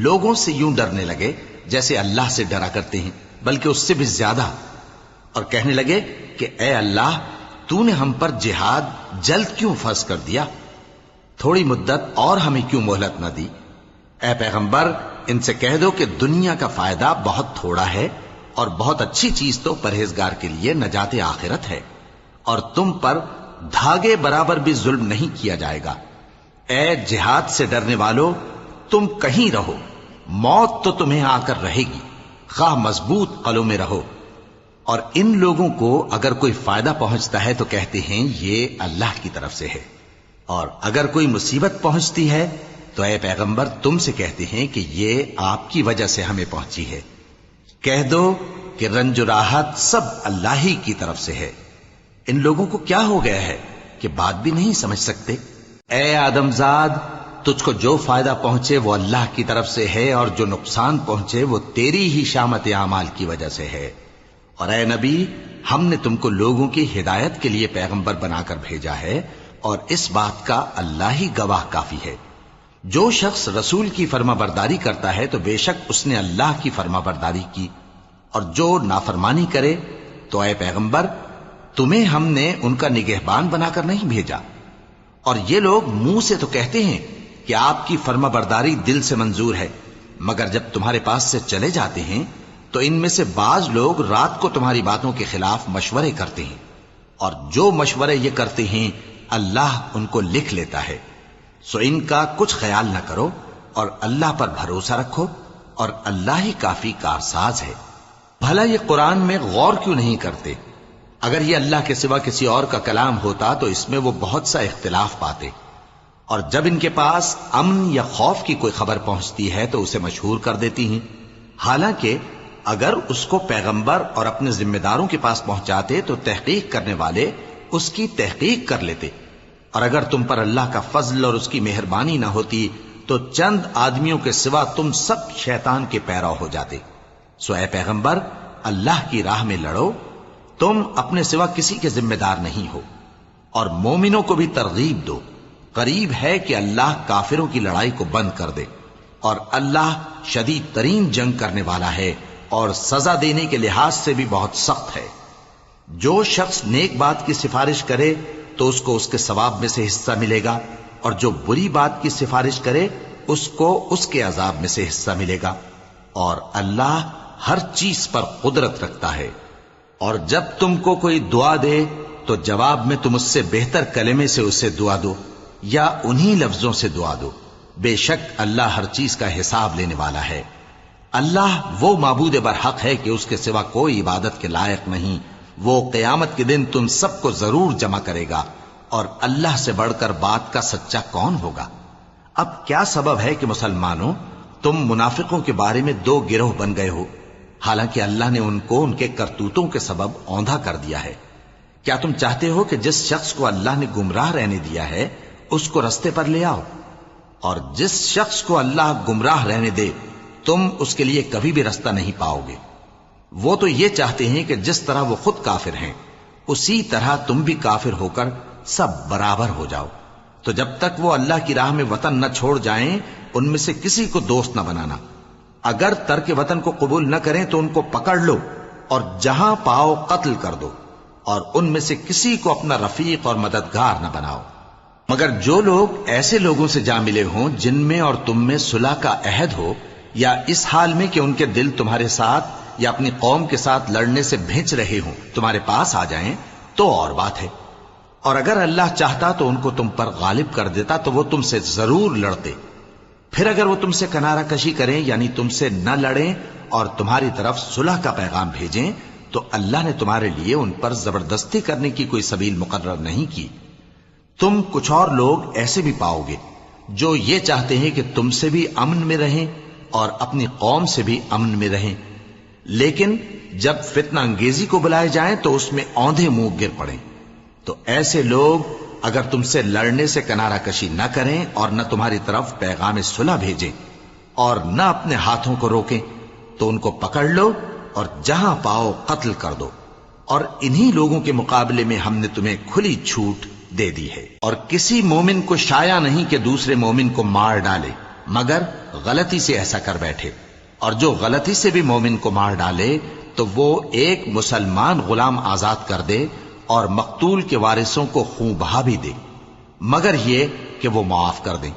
لوگوں سے یوں ڈرنے لگے جیسے اللہ سے ڈرا کرتے ہیں، بلکہ اس سے بھی زیادہ، اور کہنے لگے کہ اے اللہ تو نے ہم پر جہاد جلد کیوں فرض کر دیا، تھوڑی مدت اور ہمیں کیوں مہلت نہ دی؟ اے پیغمبر ان سے کہہ دو کہ دنیا کا فائدہ بہت تھوڑا ہے اور بہت اچھی چیز تو پرہیزگار کے لیے نجات آخرت ہے، اور تم پر دھاگے برابر بھی ظلم نہیں کیا جائے گا۔ اے جہاد سے ڈرنے والو، تم کہیں رہو، موت تو تمہیں آ کر رہے گی، خواہ مضبوط قلعوں میں رہو۔ اور ان لوگوں کو اگر کوئی فائدہ پہنچتا ہے تو کہتے ہیں یہ اللہ کی طرف سے ہے، اور اگر کوئی مصیبت پہنچتی ہے تو اے پیغمبر تم سے کہتے ہیں کہ یہ آپ کی وجہ سے ہمیں پہنچی ہے۔ کہہ دو کہ رنج و راحت سب اللہ ہی کی طرف سے ہے۔ ان لوگوں کو کیا ہو گیا ہے کہ بات بھی نہیں سمجھ سکتے؟ اے آدم زاد، تجھ کو جو فائدہ پہنچے وہ اللہ کی طرف سے ہے، اور جو نقصان پہنچے وہ تیری ہی شامت اعمال کی وجہ سے ہے۔ اور اے نبی، ہم نے تم کو لوگوں کی ہدایت کے لیے پیغمبر بنا کر بھیجا ہے، اور اس بات کا اللہ ہی گواہ کافی ہے۔ جو شخص رسول کی فرما برداری کرتا ہے تو بے شک اس نے اللہ کی فرما برداری کی، اور جو نافرمانی کرے تو اے پیغمبر تمہیں ہم نے ان کا نگہبان بنا کر نہیں بھیجا۔ اور یہ لوگ منہ سے تو کہتے ہیں کہ آپ کی فرما برداری دل سے منظور ہے، مگر جب تمہارے پاس سے چلے جاتے ہیں تو ان میں سے بعض لوگ رات کو تمہاری باتوں کے خلاف مشورے کرتے ہیں، اور جو مشورے یہ کرتے ہیں اللہ ان کو لکھ لیتا ہے۔ سو ان کا کچھ خیال نہ کرو اور اللہ پر بھروسہ رکھو، اور اللہ ہی کافی کارساز ہے۔ بھلا یہ قرآن میں غور کیوں نہیں کرتے؟ اگر یہ اللہ کے سوا کسی اور کا کلام ہوتا تو اس میں وہ بہت سا اختلاف پاتے، اور جب ان کے پاس امن یا خوف کی کوئی خبر پہنچتی ہے تو اسے مشہور کر دیتی ہیں، حالانکہ اگر اس کو پیغمبر اور اپنے ذمہ داروں کے پاس پہنچاتے تو تحقیق کرنے والے اس کی تحقیق کر لیتے، اور اگر تم پر اللہ کا فضل اور اس کی مہربانی نہ ہوتی تو چند آدمیوں کے سوا تم سب شیطان کے پیرو ہو جاتے۔ سو اے پیغمبر، اللہ کی راہ میں لڑو، تم اپنے سوا کسی کے ذمہ دار نہیں ہو، اور مومنوں کو بھی ترغیب دو، قریب ہے کہ اللہ کافروں کی لڑائی کو بند کر دے، اور اللہ شدید ترین جنگ کرنے والا ہے اور سزا دینے کے لحاظ سے بھی بہت سخت ہے۔ جو شخص نیک بات کی سفارش کرے تو اس کو اس کے ثواب میں سے حصہ ملے گا، اور جو بری بات کی سفارش کرے اس کو اس کے عذاب میں سے حصہ ملے گا، اور اللہ ہر چیز پر قدرت رکھتا ہے۔ اور جب تم کو کوئی دعا دے تو جواب میں تم اس سے بہتر کلمے سے اسے دعا دو یا انہی لفظوں سے دعا دو، بے شک اللہ ہر چیز کا حساب لینے والا ہے۔ اللہ وہ معبود برحق ہے کہ اس کے سوا کوئی عبادت کے لائق نہیں، وہ قیامت کے دن تم سب کو ضرور جمع کرے گا، اور اللہ سے بڑھ کر بات کا سچا کون ہوگا؟ اب کیا سبب ہے کہ مسلمانوں تم منافقوں کے بارے میں دو گروہ بن گئے ہو، حالانکہ اللہ نے ان کو ان کے کرتوتوں کے سبب اوندھا کر دیا ہے؟ کیا تم چاہتے ہو کہ جس شخص کو اللہ نے گمراہ رہنے دیا ہے اس کو رستے پر لے آؤ، اور جس شخص کو اللہ گمراہ رہنے دے تم اس کے لیے کبھی بھی رستہ نہیں پاؤ گے؟ وہ تو یہ چاہتے ہیں کہ جس طرح وہ خود کافر ہیں اسی طرح تم بھی کافر ہو کر سب برابر ہو جاؤ۔ تو جب تک وہ اللہ کی راہ میں وطن نہ چھوڑ جائیں ان میں سے کسی کو دوست نہ بنانا، اگر ترک وطن کو قبول نہ کریں تو ان کو پکڑ لو اور جہاں پاؤ قتل کر دو، اور ان میں سے کسی کو اپنا رفیق اور مددگار نہ بناؤ، مگر جو لوگ ایسے لوگوں سے جا ملے ہوں جن میں اور تم میں صلح کا عہد ہو، یا اس حال میں کہ ان کے دل تمہارے ساتھ یا اپنی قوم کے ساتھ لڑنے سے بھنچ رہے ہوں تمہارے پاس آ جائیں تو اور بات ہے، اور اگر اللہ چاہتا تو ان کو تم پر غالب کر دیتا تو وہ تم سے ضرور لڑتے۔ پھر اگر وہ تم سے کنارہ کشی کریں یعنی تم سے نہ لڑیں اور تمہاری طرف صلح کا پیغام بھیجیں تو اللہ نے تمہارے لیے ان پر زبردستی کرنے کی کوئی سبیل مقرر نہیں کی۔ تم کچھ اور لوگ ایسے بھی پاؤ گے جو یہ چاہتے ہیں کہ تم سے بھی امن میں رہیں اور اپنی قوم سے بھی امن میں رہیں، لیکن جب فتنہ انگیزی کو بلائے جائیں تو اس میں اوندھے منہ گر پڑیں۔ تو ایسے لوگ اگر تم سے لڑنے سے کنارہ کشی نہ کریں اور نہ تمہاری طرف پیغام صلح بھیجیں اور نہ اپنے ہاتھوں کو روکیں تو ان کو پکڑ لو اور جہاں پاؤ قتل کر دو، اور انہی لوگوں کے مقابلے میں ہم نے تمہیں کھلی چھوٹ دے دی ہے۔ اور کسی مومن کو شایع نہیں کہ دوسرے مومن کو مار ڈالے مگر غلطی سے ایسا کر بیٹھے، اور جو غلطی سے بھی مومن کو مار ڈالے تو وہ ایک مسلمان غلام آزاد کر دے اور مقتول کے وارثوں کو خون بہا بھی دے، مگر یہ کہ وہ معاف کر دیں۔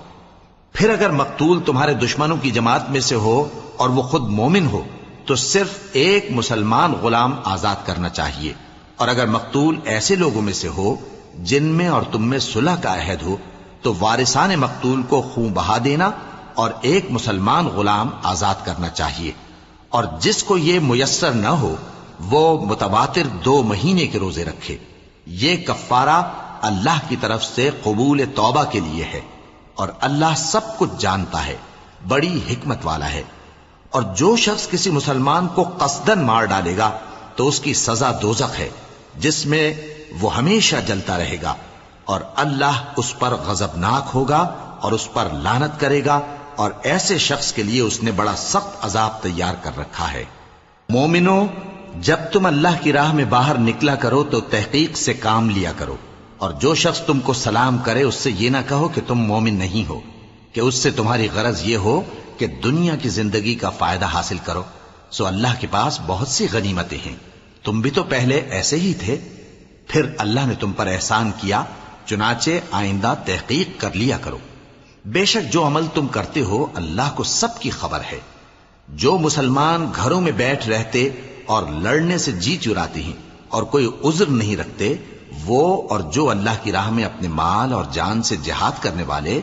پھر اگر مقتول تمہارے دشمنوں کی جماعت میں سے ہو اور وہ خود مومن ہو تو صرف ایک مسلمان غلام آزاد کرنا چاہیے، اور اگر مقتول ایسے لوگوں میں سے ہو جن میں اور تم میں صلح کا عہد ہو تو وارثان مقتول کو خون بہا دینا اور ایک مسلمان غلام آزاد کرنا چاہیے، اور جس کو یہ میسر نہ ہو وہ متواتر 2 مہینے کے روزے رکھے۔ یہ کفارہ اللہ کی طرف سے قبول توبہ کے لیے ہے، اور اللہ سب کچھ جانتا ہے، بڑی حکمت والا ہے۔ اور جو شخص کسی مسلمان کو قصدن مار ڈالے گا تو اس کی سزا دوزخ ہے جس میں وہ ہمیشہ جلتا رہے گا، اور اللہ اس پر غضبناک ہوگا اور اس پر لعنت کرے گا، اور ایسے شخص کے لیے اس نے بڑا سخت عذاب تیار کر رکھا ہے۔ مومنو، جب تم اللہ کی راہ میں باہر نکلا کرو تو تحقیق سے کام لیا کرو، اور جو شخص تم کو سلام کرے اس سے یہ نہ کہو کہ تم مومن نہیں ہو، کہ اس سے تمہاری غرض یہ ہو کہ دنیا کی زندگی کا فائدہ حاصل کرو۔ سو اللہ کے پاس بہت سی غنیمتیں ہیں، تم بھی تو پہلے ایسے ہی تھے، پھر اللہ نے تم پر احسان کیا، چنانچہ آئندہ تحقیق کر لیا کرو۔ بے شک جو عمل تم کرتے ہو اللہ کو سب کی خبر ہے۔ جو مسلمان گھروں میں بیٹھ رہتے اور لڑنے سے جی چراتے ہیں اور کوئی عذر نہیں رکھتے، وہ اور جو اللہ کی راہ میں اپنے مال اور جان سے جہاد کرنے والے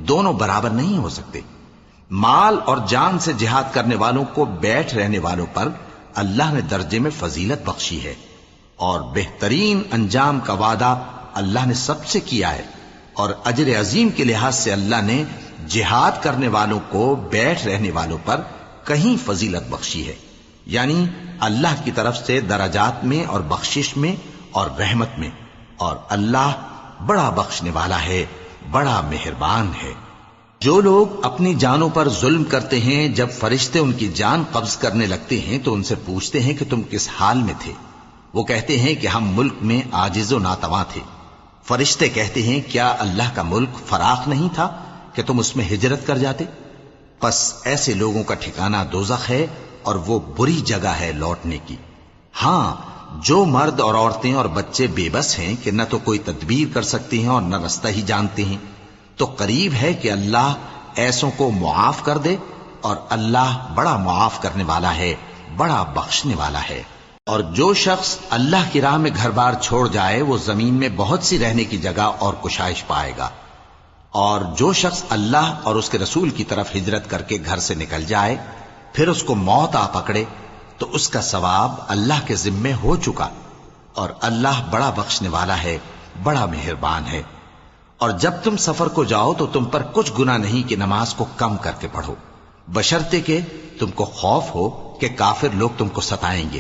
دونوں برابر نہیں ہو سکتے۔ مال اور جان سے جہاد کرنے والوں کو بیٹھ رہنے والوں پر اللہ نے درجے میں فضیلت بخشی ہے، اور بہترین انجام کا وعدہ اللہ نے سب سے کیا ہے، اور اجر عظیم کے لحاظ سے اللہ نے جہاد کرنے والوں کو بیٹھ رہنے والوں پر کہیں فضیلت بخشی ہے، یعنی اللہ کی طرف سے درجات میں اور بخشش میں اور رحمت میں، اور اللہ بڑا بخشنے والا ہے، بڑا مہربان ہے۔ جو لوگ اپنی جانوں پر ظلم کرتے ہیں، جب فرشتے ان کی جان قبض کرنے لگتے ہیں تو ان سے پوچھتے ہیں کہ تم کس حال میں تھے؟ وہ کہتے ہیں کہ ہم ملک میں عاجز و ناتواں تھے۔ فرشتے کہتے ہیں کیا اللہ کا ملک فراخ نہیں تھا کہ تم اس میں ہجرت کر جاتے؟ پس ایسے لوگوں کا ٹھکانہ دوزخ ہے، اور وہ بری جگہ ہے لوٹنے کی۔ ہاں، جو مرد اور عورتیں اور بچے بے بس ہیں کہ نہ تو کوئی تدبیر کر سکتے ہیں اور نہ رستہ ہی جانتے ہیں، تو قریب ہے کہ اللہ ایسوں کو معاف کر دے، اور اللہ بڑا معاف کرنے والا ہے، بڑا بخشنے والا ہے۔ اور جو شخص اللہ کی راہ میں گھر بار چھوڑ جائے وہ زمین میں بہت سی رہنے کی جگہ اور کشائش پائے گا، اور جو شخص اللہ اور اس کے رسول کی طرف ہجرت کر کے گھر سے نکل جائے پھر اس کو موت آ پکڑے تو اس کا ثواب اللہ کے ذمے ہو چکا، اور اللہ بڑا بخشنے والا ہے، بڑا مہربان ہے۔ اور جب تم سفر کو جاؤ تو تم پر کچھ گناہ نہیں کہ نماز کو کم کر کے پڑھو، بشرطے کہ تم کو خوف ہو کہ کافر لوگ تم کو ستائیں گے،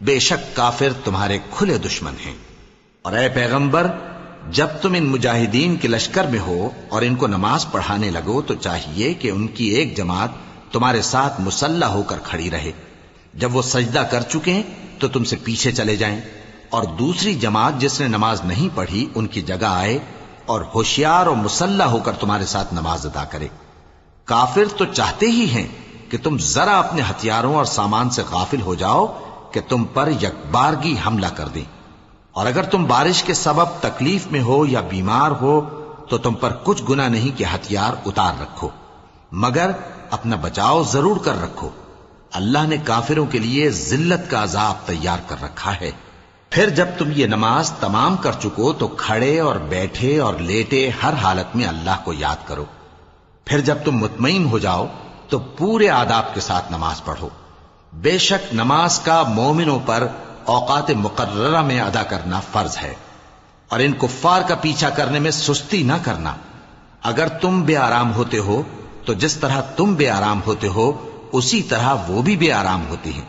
بے شک کافر تمہارے کھلے دشمن ہیں۔ اور اے پیغمبر، جب تم ان مجاہدین کے لشکر میں ہو اور ان کو نماز پڑھانے لگو تو چاہیے کہ ان کی ایک جماعت تمہارے ساتھ مسلح ہو کر کھڑی رہے، جب وہ سجدہ کر چکے تو تم سے پیچھے چلے جائیں، اور دوسری جماعت جس نے نماز نہیں پڑھی ان کی جگہ آئے اور ہوشیار اور مسلح ہو کر تمہارے ساتھ نماز ادا کرے۔ کافر تو چاہتے ہی ہیں کہ تم ذرا اپنے ہتھیاروں اور سامان سے غافل ہو جاؤ کہ تم پر یکبارگی حملہ کر دیں، اور اگر تم بارش کے سبب تکلیف میں ہو یا بیمار ہو تو تم پر کچھ گناہ نہیں کہ ہتھیار اتار رکھو، مگر اپنا بچاؤ ضرور کر رکھو، اللہ نے کافروں کے لیے ذلت کا عذاب تیار کر رکھا ہے۔ پھر جب تم یہ نماز تمام کر چکو تو کھڑے اور بیٹھے اور لیٹے ہر حالت میں اللہ کو یاد کرو۔ پھر جب تم مطمئن ہو جاؤ تو پورے آداب کے ساتھ نماز پڑھو۔ بے شک نماز کا مومنوں پر اوقات مقررہ میں ادا کرنا فرض ہے، اور ان کفار کا پیچھا کرنے میں سستی نہ کرنا۔ اگر تم بے آرام ہوتے ہو تو جس طرح تم بے آرام ہوتے ہو اسی طرح وہ بھی بے آرام ہوتے ہیں،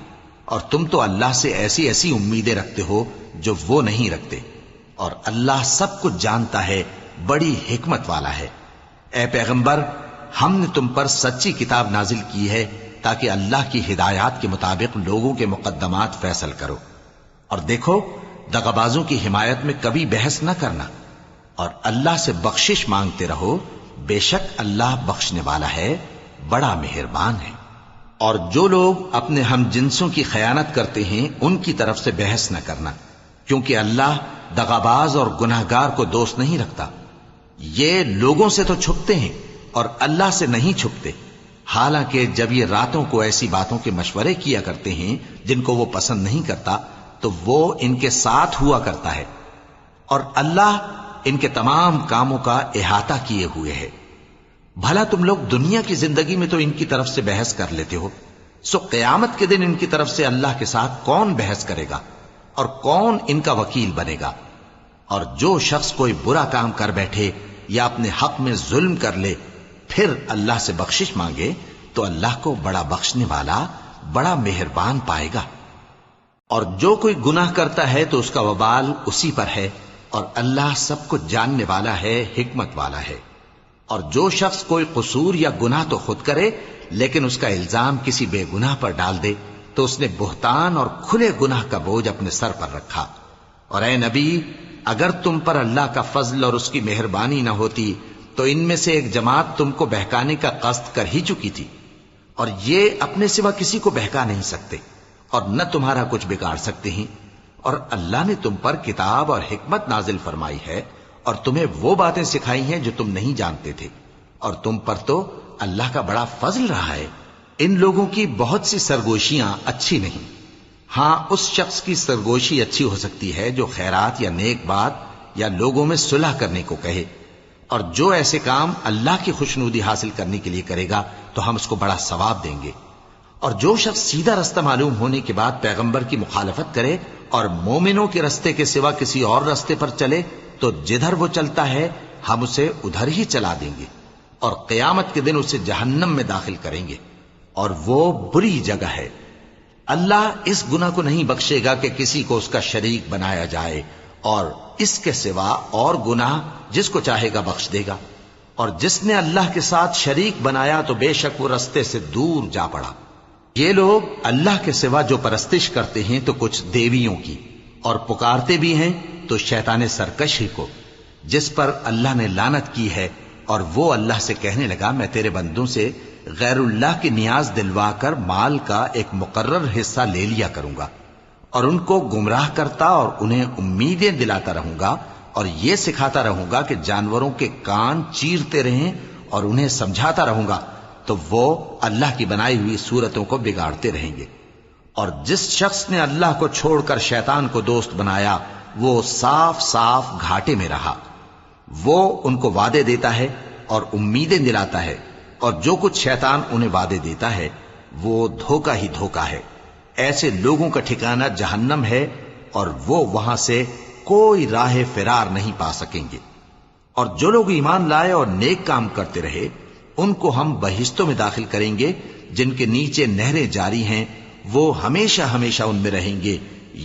اور تم تو اللہ سے ایسی ایسی امیدیں رکھتے ہو جو وہ نہیں رکھتے، اور اللہ سب کچھ جانتا ہے، بڑی حکمت والا ہے۔ اے پیغمبر، ہم نے تم پر سچی کتاب نازل کی ہے تاکہ اللہ کی ہدایات کے مطابق لوگوں کے مقدمات فیصل کرو، اور دیکھو دغابازوں کی حمایت میں کبھی بحث نہ کرنا، اور اللہ سے بخشش مانگتے رہو، بے شک اللہ بخشنے والا ہے، بڑا مہربان ہے۔ اور جو لوگ اپنے ہم جنسوں کی خیانت کرتے ہیں ان کی طرف سے بحث نہ کرنا، کیونکہ اللہ دغاباز اور گناہگار کو دوست نہیں رکھتا۔ یہ لوگوں سے تو چھپتے ہیں اور اللہ سے نہیں چھپتے، حالانکہ جب یہ راتوں کو ایسی باتوں کے مشورے کیا کرتے ہیں جن کو وہ پسند نہیں کرتا تو وہ ان کے ساتھ ہوا کرتا ہے، اور اللہ ان کے تمام کاموں کا احاطہ کیے ہوئے ہے۔ بھلا تم لوگ دنیا کی زندگی میں تو ان کی طرف سے بحث کر لیتے ہو، سو قیامت کے دن ان کی طرف سے اللہ کے ساتھ کون بحث کرے گا اور کون ان کا وکیل بنے گا؟ اور جو شخص کوئی برا کام کر بیٹھے یا اپنے حق میں ظلم کر لے پھر اللہ سے بخشش مانگے تو اللہ کو بڑا بخشنے والا، بڑا مہربان پائے گا۔ اور جو کوئی گناہ کرتا ہے تو اس کا وبال اسی پر ہے، اور اللہ سب کچھ جاننے والا ہے، حکمت والا ہے۔ اور جو شخص کوئی قصور یا گناہ تو خود کرے لیکن اس کا الزام کسی بے گناہ پر ڈال دے تو اس نے بہتان اور کھلے گناہ کا بوجھ اپنے سر پر رکھا۔ اور اے نبی، اگر تم پر اللہ کا فضل اور اس کی مہربانی نہ ہوتی تو ان میں سے ایک جماعت تم کو بہکانے کا قصد کر ہی چکی تھی، اور یہ اپنے سوا کسی کو بہکا نہیں سکتے اور نہ تمہارا کچھ بگاڑ سکتے ہیں۔ اور اللہ نے تم پر کتاب اور حکمت نازل فرمائی ہے اور تمہیں وہ باتیں سکھائی ہیں جو تم نہیں جانتے تھے، اور تم پر تو اللہ کا بڑا فضل رہا ہے۔ ان لوگوں کی بہت سی سرگوشیاں اچھی نہیں، ہاں اس شخص کی سرگوشی اچھی ہو سکتی ہے جو خیرات یا نیک بات یا لوگوں میں صلح کرنے کو کہے، اور جو ایسے کام اللہ کی خوشنودی حاصل کرنے کے لیے کرے گا تو ہم اس کو بڑا ثواب دیں گے۔ اور جو شخص سیدھا رستہ معلوم ہونے کے بعد پیغمبر کی مخالفت کرے اور مومنوں کے رستے کے سوا کسی اور رستے پر چلے تو جدھر وہ چلتا ہے ہم اسے ادھر ہی چلا دیں گے، اور قیامت کے دن اسے جہنم میں داخل کریں گے، اور وہ بری جگہ ہے۔ اللہ اس گناہ کو نہیں بخشے گا کہ کسی کو اس کا شریک بنایا جائے، اور اس کے سوا اور گناہ جس کو چاہے گا بخش دے گا، اور جس نے اللہ کے ساتھ شریک بنایا تو بے شک وہ رستے سے دور جا پڑا۔ یہ لوگ اللہ کے سوا جو پرستش کرتے ہیں تو کچھ دیویوں کی، اور پکارتے بھی ہیں تو شیطان سرکشی کو، جس پر اللہ نے لعنت کی ہے، اور وہ اللہ سے کہنے لگا میں تیرے بندوں سے غیر اللہ کی نیاز دلوا کر مال کا ایک مقرر حصہ لے لیا کروں گا، اور ان کو گمراہ کرتا اور انہیں امیدیں دلاتا رہوں گا، اور یہ سکھاتا رہوں گا کہ جانوروں کے کان چیرتے رہیں، اور انہیں سمجھاتا رہوں گا، تو وہ اللہ کی بنائی ہوئی صورتوں کو بگاڑتے رہیں گے۔ اور جس شخص نے اللہ کو چھوڑ کر شیطان کو دوست بنایا وہ صاف صاف گھاٹے میں رہا۔ وہ ان کو وعدے دیتا ہے اور امیدیں دلاتا ہے، اور جو کچھ شیطان انہیں وعدے دیتا ہے وہ دھوکہ ہی دھوکہ ہے۔ ایسے لوگوں کا ٹھکانہ جہنم ہے، اور وہ وہاں سے کوئی راہ فرار نہیں پا سکیں گے۔ اور جو لوگ ایمان لائے اور نیک کام کرتے رہے ان کو ہم بہشتوں میں داخل کریں گے جن کے نیچے نہریں جاری ہیں، وہ ہمیشہ ہمیشہ ان میں رہیں گے۔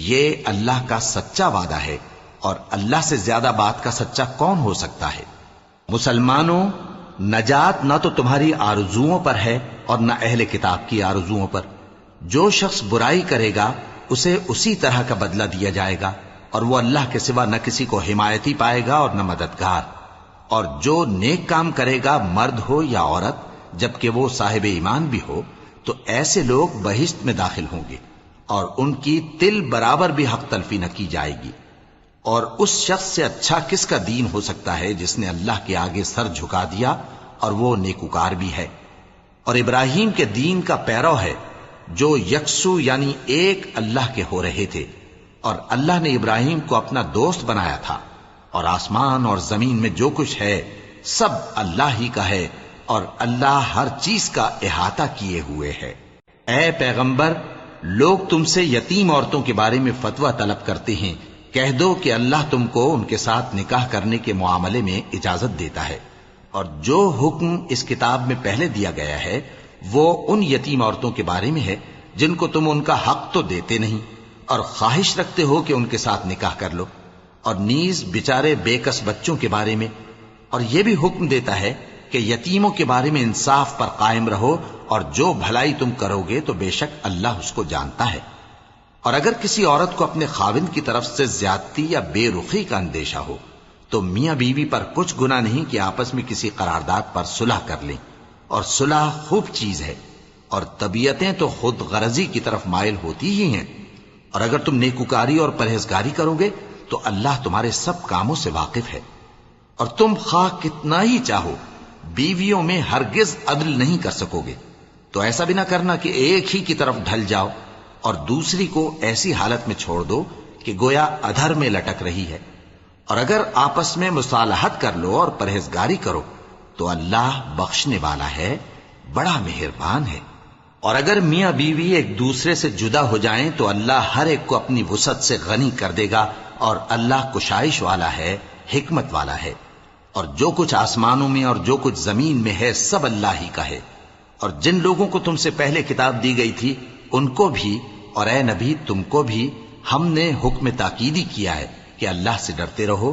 یہ اللہ کا سچا وعدہ ہے، اور اللہ سے زیادہ بات کا سچا کون ہو سکتا ہے؟ مسلمانوں، نجات نہ تو تمہاری آرزوؤں پر ہے اور نہ اہل کتاب کی آرزوؤں پر۔ جو شخص برائی کرے گا اسے اسی طرح کا بدلہ دیا جائے گا، اور وہ اللہ کے سوا نہ کسی کو حمایتی پائے گا اور نہ مددگار۔ اور جو نیک کام کرے گا مرد ہو یا عورت جبکہ وہ صاحب ایمان بھی ہو تو ایسے لوگ بہشت میں داخل ہوں گے، اور ان کی تل برابر بھی حق تلفی نہ کی جائے گی۔ اور اس شخص سے اچھا کس کا دین ہو سکتا ہے جس نے اللہ کے آگے سر جھکا دیا اور وہ نیکوکار بھی ہے، اور ابراہیم کے دین کا پیرو ہے جو یکسو یعنی ایک اللہ کے ہو رہے تھے، اور اللہ نے ابراہیم کو اپنا دوست بنایا تھا۔ اور آسمان اور زمین میں جو کچھ ہے سب اللہ ہی کا ہے، اور اللہ ہر چیز کا احاطہ کیے ہوئے ہے۔ اے پیغمبر، لوگ تم سے یتیم عورتوں کے بارے میں فتویٰ طلب کرتے ہیں، کہہ دو کہ اللہ تم کو ان کے ساتھ نکاح کرنے کے معاملے میں اجازت دیتا ہے، اور جو حکم اس کتاب میں پہلے دیا گیا ہے وہ ان یتیم عورتوں کے بارے میں ہے جن کو تم ان کا حق تو دیتے نہیں، اور خواہش رکھتے ہو کہ ان کے ساتھ نکاح کر لو، اور نیز بیچارے بے کس بچوں کے بارے میں، اور یہ بھی حکم دیتا ہے کہ یتیموں کے بارے میں انصاف پر قائم رہو، اور جو بھلائی تم کرو گے تو بے شک اللہ اس کو جانتا ہے۔ اور اگر کسی عورت کو اپنے خاوند کی طرف سے زیادتی یا بے رخی کا اندیشہ ہو تو میاں بیوی پر کچھ گناہ نہیں کہ آپس میں کسی قرارداد پر صلح کر لیں، اور صلح خوب چیز ہے، اور طبیعتیں تو خود غرضی کی طرف مائل ہوتی ہی ہیں۔ اور اگر تم نیکوکاری اور پرہیزگاری کرو گے تو اللہ تمہارے سب کاموں سے واقف ہے۔ اور تم خواہ کتنا ہی چاہو بیویوں میں ہرگز عدل نہیں کر سکو گے، تو ایسا بھی نہ کرنا کہ ایک ہی کی طرف ڈھل جاؤ اور دوسری کو ایسی حالت میں چھوڑ دو کہ گویا ادھر میں لٹک رہی ہے۔ اور اگر آپس میں مصالحت کر لو اور پرہیزگاری کرو تو اللہ بخشنے والا ہے، بڑا مہربان ہے۔ اور اگر میاں بیوی ایک دوسرے سے جدا ہو جائیں تو اللہ ہر ایک کو اپنی وسعت سے غنی کر دے گا، اور اللہ کشائش والا ہے، حکمت والا ہے۔ اور جو کچھ آسمانوں میں اور جو کچھ زمین میں ہے سب اللہ ہی کا ہے۔ اور جن لوگوں کو تم سے پہلے کتاب دی گئی تھی ان کو بھی اور اے نبی تم کو بھی ہم نے حکم تاکیدی کیا ہے کہ اللہ سے ڈرتے رہو،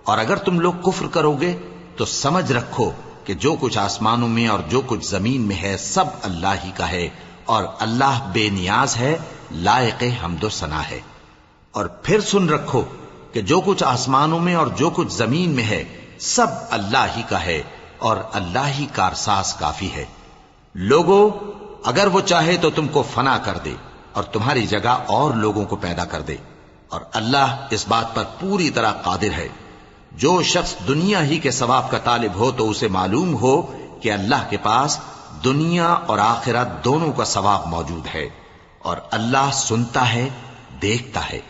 اور اگر تم لوگ کفر کرو گے تو سمجھ رکھو کہ جو کچھ آسمانوں میں اور جو کچھ زمین میں ہے سب اللہ ہی کا ہے، اور اللہ بے نیاز ہے، لائق حمد و ثنا ہے۔ اور پھر سن رکھو کہ جو کچھ آسمانوں میں اور جو کچھ زمین میں ہے سب اللہ ہی کا ہے، اور اللہ ہی کارساز کافی ہے۔ لوگو، اگر وہ چاہے تو تم کو فنا کر دے اور تمہاری جگہ اور لوگوں کو پیدا کر دے، اور اللہ اس بات پر پوری طرح قادر ہے۔ جو شخص دنیا ہی کے ثواب کا طالب ہو تو اسے معلوم ہو کہ اللہ کے پاس دنیا اور آخرت دونوں کا ثواب موجود ہے، اور اللہ سنتا ہے، دیکھتا ہے۔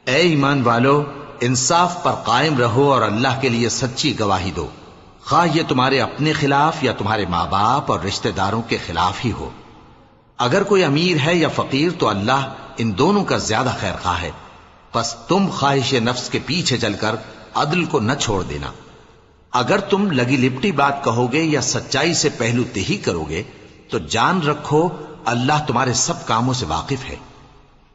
اے ایمان والو، انصاف پر قائم رہو اور اللہ کے لیے سچی گواہی دو، خواہ یہ تمہارے اپنے خلاف یا تمہارے ماں باپ اور رشتہ داروں کے خلاف ہی ہو۔ اگر کوئی امیر ہے یا فقیر تو اللہ ان دونوں کا زیادہ خیر خواہ ہے۔ پس تم خواہش نفس کے پیچھے چل کر عدل کو نہ چھوڑ دینا. اگر تم لگی لپٹی بات کہو گے یا سچائی سے پہلو تہی کرو گے تو جان رکھو اللہ تمہارے سب کاموں سے واقف ہے.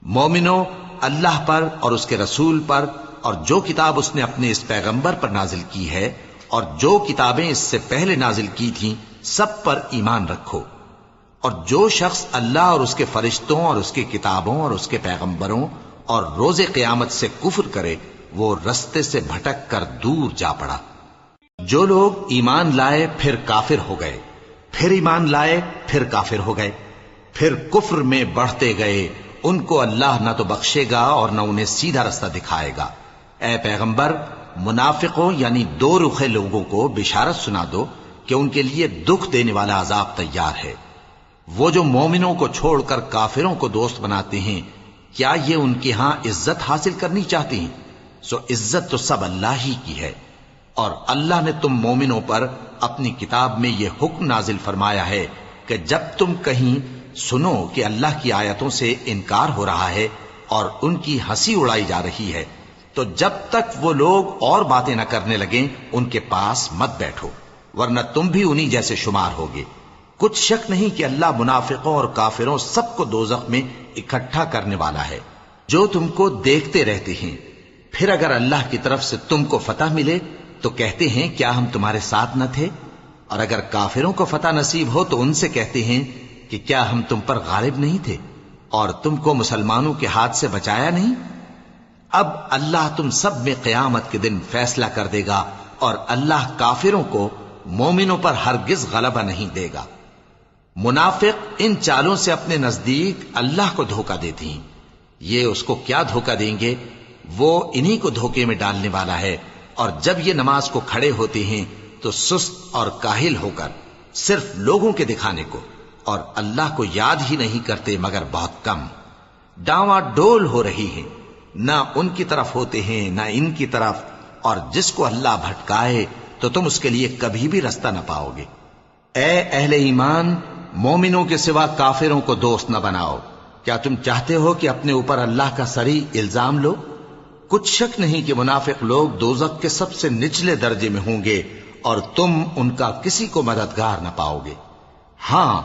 مومنو، اللہ پر اور اس کے رسول پر اور جو کتاب اس نے اپنے اس پیغمبر پر نازل کی ہے اور جو کتابیں اس سے پہلے نازل کی تھیں سب پر ایمان رکھو. اور جو شخص اللہ اور اس کے فرشتوں اور اس کی کتابوں اور اس کے پیغمبروں اور روز قیامت سے کفر کرے وہ رستے سے بھٹک کر دور جا پڑا. جو لوگ ایمان لائے پھر کافر ہو گئے، پھر ایمان لائے پھر کافر ہو گئے، پھر کفر میں بڑھتے گئے، ان کو اللہ نہ تو بخشے گا اور نہ انہیں سیدھا رستہ دکھائے گا. اے پیغمبر، منافقوں یعنی دو رخے لوگوں کو بشارت سنا دو کہ ان کے لیے دکھ دینے والا عذاب تیار ہے. وہ جو مومنوں کو چھوڑ کر کافروں کو دوست بناتے ہیں، کیا یہ ان کے ہاں عزت حاصل کرنی چاہتے ہیں؟ سو عزت تو سب اللہ ہی کی ہے. اور اللہ نے تم مومنوں پر اپنی کتاب میں یہ حکم نازل فرمایا ہے کہ جب تم کہیں سنو کہ اللہ کی آیتوں سے انکار ہو رہا ہے اور ان کی ہنسی اڑائی جا رہی ہے تو جب تک وہ لوگ اور باتیں نہ کرنے لگیں ان کے پاس مت بیٹھو، ورنہ تم بھی انہی جیسے شمار ہوگے. کچھ شک نہیں کہ اللہ منافقوں اور کافروں سب کو دوزخ میں اکٹھا کرنے والا ہے جو تم کو دیکھتے رہتے ہیں. پھر اگر اللہ کی طرف سے تم کو فتح ملے تو کہتے ہیں کیا ہم تمہارے ساتھ نہ تھے، اور اگر کافروں کو فتح نصیب ہو تو ان سے کہتے ہیں کہ کیا ہم تم پر غالب نہیں تھے اور تم کو مسلمانوں کے ہاتھ سے بچایا نہیں. اب اللہ تم سب میں قیامت کے دن فیصلہ کر دے گا اور اللہ کافروں کو مومنوں پر ہرگز غلبہ نہیں دے گا. منافق ان چالوں سے اپنے نزدیک اللہ کو دھوکہ دیتے ہیں. یہ اس کو کیا دھوکہ دیں گے؟ وہ انہی کو دھوکے میں ڈالنے والا ہے. اور جب یہ نماز کو کھڑے ہوتے ہیں تو سست اور کاہل ہو کر صرف لوگوں کے دکھانے کو اور اللہ کو یاد ہی نہیں کرتے مگر بہت کم. ڈاواں ڈول ہو رہی ہیں، نہ ان کی طرف ہوتے ہیں نہ ان کی طرف، اور جس کو اللہ بھٹکائے تو تم اس کے لیے کبھی بھی رستہ نہ پاؤ گے. اے اہل ایمان، مومنوں کے سوا کافروں کو دوست نہ بناؤ. کیا تم چاہتے ہو کہ اپنے اوپر اللہ کا صریح الزام لو؟ کچھ شک نہیں کہ منافق لوگ دوزخ کے سب سے نچلے درجے میں ہوں گے اور تم ان کا کسی کو مددگار نہ پاؤ گے. ہاں،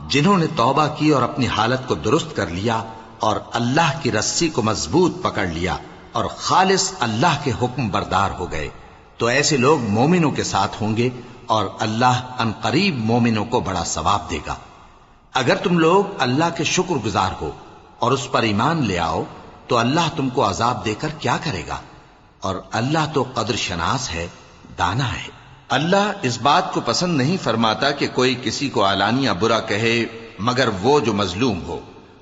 جنہوں نے توبہ کی اور اپنی حالت کو درست کر لیا اور اللہ کی رسی کو مضبوط پکڑ لیا اور خالص اللہ کے حکم بردار ہو گئے تو ایسے لوگ مومنوں کے ساتھ ہوں گے اور اللہ ان قریب مومنوں کو بڑا ثواب دے گا. اگر تم لوگ اللہ کے شکر گزار ہو اور اس پر ایمان لے آؤ تو اللہ تم کو عذاب دے کر کیا کرے گا، اور اللہ تو قدر شناس ہے، دانا ہے. اللہ اس بات کو پسند نہیں فرماتا کہ کوئی کسی کو علانیہ برا کہے مگر وہ جو مظلوم ہو،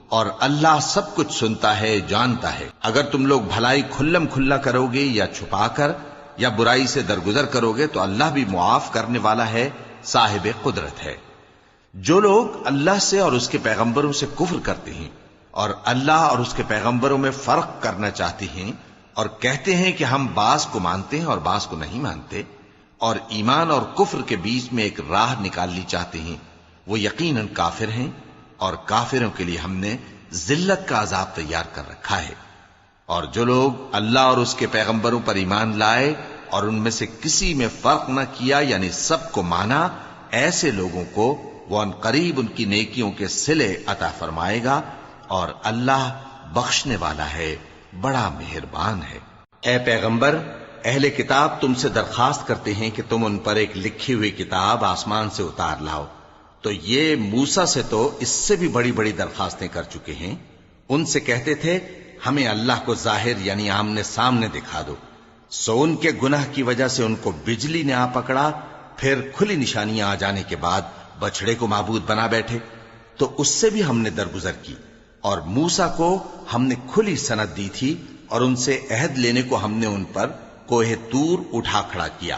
اور اللہ سب کچھ سنتا ہے، جانتا ہے. اگر تم لوگ بھلائی کھلم کھلا کرو گے یا چھپا کر یا برائی سے درگزر کرو گے تو اللہ بھی معاف کرنے والا ہے، صاحب قدرت ہے. جو لوگ اللہ سے اور اس کے پیغمبروں سے کفر کرتے ہیں اور اللہ اور اس کے پیغمبروں میں فرق کرنا چاہتے ہیں اور کہتے ہیں کہ ہم بعض کو مانتے ہیں اور بعض کو نہیں مانتے اور ایمان اور کفر کے بیچ میں ایک راہ نکالنی چاہتے ہیں، وہ یقیناً کافر ہیں اور کافروں کے لیے ہم نے ذلت کا عذاب تیار کر رکھا ہے. اور جو لوگ اللہ اور اس کے پیغمبروں پر ایمان لائے اور ان میں سے کسی میں فرق نہ کیا یعنی سب کو مانا، ایسے لوگوں کو وہ ان قریب ان کی نیکیوں کے صلے عطا فرمائے گا اور اللہ بخشنے والا ہے، بڑا مہربان ہے. اے پیغمبر، اہل کتاب تم سے درخواست کرتے ہیں کہ تم ان پر ایک لکھی ہوئی کتاب آسمان سے اتار لاؤ. تو یہ موسیٰ سے تو اس سے بھی بڑی بڑی درخواستیں کر چکے ہیں. ان سے کہتے تھے ہمیں اللہ کو ظاہر یعنی آمنے سامنے دکھا دو. سو ان کے گناہ کی وجہ سے ان کو بجلی نے آ پکڑا، پھر کھلی نشانیاں آ جانے کے بعد بچڑے کو معبود بنا بیٹھے. تو اس سے بھی ہم نے درگزر کی اور موسیٰ کو ہم نے کھلی سند دی تھی اور ان سے عہد لینے کو ہم نے ان پر کوہ طور اٹھا کھڑا کیا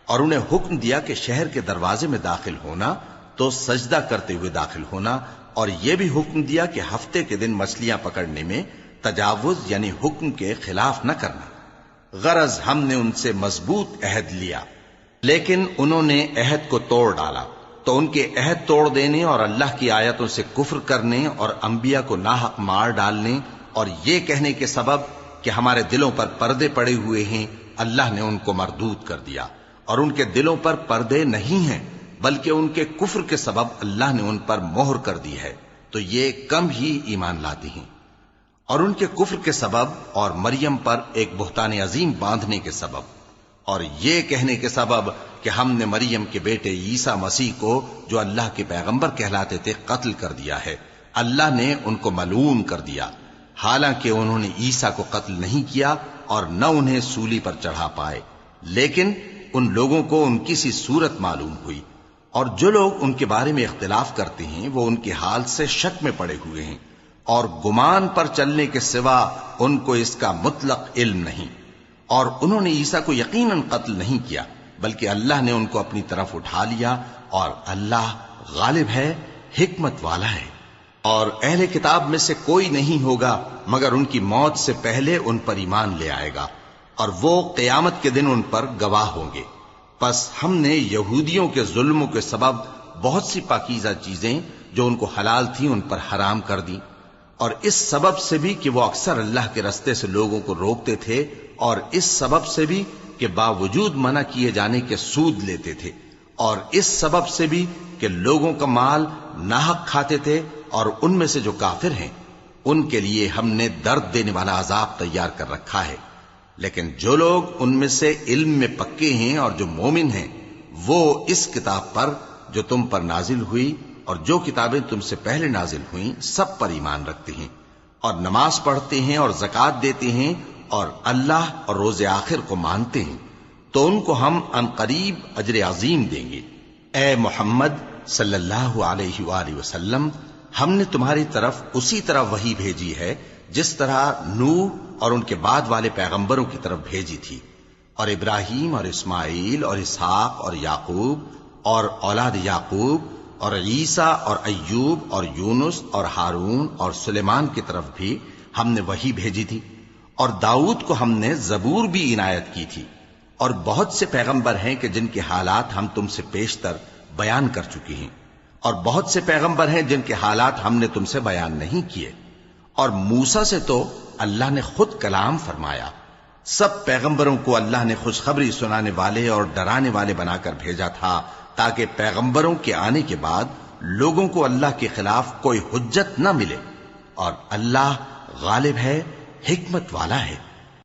اور انہیں حکم دیا کہ شہر کے دروازے میں داخل ہونا تو سجدہ کرتے ہوئے داخل ہونا، اور یہ بھی حکم دیا کہ ہفتے کے دن مچھلیاں پکڑنے میں تجاوز یعنی حکم کے خلاف نہ کرنا. غرض ہم نے ان سے مضبوط عہد لیا لیکن انہوں نے عہد کو توڑ ڈالا. تو ان کے عہد توڑ دینے اور اللہ کی آیتوں سے کفر کرنے اور انبیاء کو ناحق مار ڈالنے اور یہ کہنے کے سبب کہ ہمارے دلوں پر پردے پڑے ہوئے ہیں، اللہ نے ان کو مردود کر دیا، اور ان کے دلوں پر پردے نہیں ہیں بلکہ ان کے کفر کے سبب اللہ نے ان پر مہر کر دی ہے، تو یہ کم ہی ایمان لاتی ہیں۔ اور ان کے کفر کے سبب اور مریم پر ایک بہتان عظیم باندھنے کے سبب اور یہ کہنے کے سبب کہ ہم نے مریم کے بیٹے عیسیٰ مسیح کو جو اللہ کے پیغمبر کہلاتے تھے قتل کر دیا ہے، اللہ نے ان کو ملعون کر دیا، حالانکہ انہوں نے عیسیٰ کو قتل نہیں کیا اور نہ انہیں سولی پر چڑھا پائے، لیکن ان لوگوں کو ان کی سی صورت معلوم ہوئی، اور جو لوگ ان کے بارے میں اختلاف کرتے ہیں وہ ان کے حال سے شک میں پڑے ہوئے ہیں، اور گمان پر چلنے کے سوا ان کو اس کا مطلق علم نہیں، اور انہوں نے عیسیٰ کو یقیناً قتل نہیں کیا بلکہ اللہ نے ان کو اپنی طرف اٹھا لیا، اور اللہ غالب ہے، حکمت والا ہے۔ اور اہل کتاب میں سے کوئی نہیں ہوگا مگر ان کی موت سے پہلے ان پر ایمان لے آئے گا، اور وہ قیامت کے دن ان پر گواہ ہوں گے۔ پس ہم نے یہودیوں کے ظلموں کے سبب بہت سی پاکیزہ چیزیں جو ان کو حلال تھیں ان پر حرام کر دیں، اور اس سبب سے بھی کہ وہ اکثر اللہ کے رستے سے لوگوں کو روکتے تھے، اور اس سبب سے بھی کہ باوجود منع کیے جانے کے سود لیتے تھے، اور اس سبب سے بھی کہ لوگوں کا مال ناحق کھاتے تھے، اور ان میں سے جو کافر ہیں ان کے لیے ہم نے درد دینے والا عذاب تیار کر رکھا ہے۔ لیکن جو لوگ ان میں سے علم میں پکے ہیں اور جو مومن ہیں وہ اس کتاب پر جو تم پر نازل ہوئی اور جو کتابیں تم سے پہلے نازل ہوئیں سب پر ایمان رکھتے ہیں، اور نماز پڑھتے ہیں اور زکوٰۃ دیتے ہیں اور اللہ اور روز آخر کو مانتے ہیں، تو ان کو ہم عنقریب اجر عظیم دیں گے۔ اے محمد صلی اللہ علیہ وآلہ وسلم، ہم نے تمہاری طرف اسی طرح وحی بھیجی ہے جس طرح نوح اور ان کے بعد والے پیغمبروں کی طرف بھیجی تھی، اور ابراہیم اور اسماعیل اور اسحاق اور یعقوب اور اولاد یعقوب اور عیسیٰ اور ایوب اور یونس اور ہارون اور سلیمان کی طرف بھی ہم نے وحی بھیجی تھی، اور داؤد کو ہم نے زبور بھی عنایت کی تھی، اور بہت سے پیغمبر ہیں کہ جن کے حالات ہم تم سے پیشتر بیان کر چکے ہیں، اور بہت سے پیغمبر ہیں جن کے حالات ہم نے تم سے بیان نہیں کیے، اور موسیٰ سے تو اللہ نے خود کلام فرمایا۔ سب پیغمبروں کو اللہ نے خوشخبری سنانے والے اور ڈرانے والے بنا کر بھیجا تھا تاکہ پیغمبروں کے آنے کے بعد لوگوں کو اللہ کے خلاف کوئی حجت نہ ملے، اور اللہ غالب ہے، حکمت والا ہے۔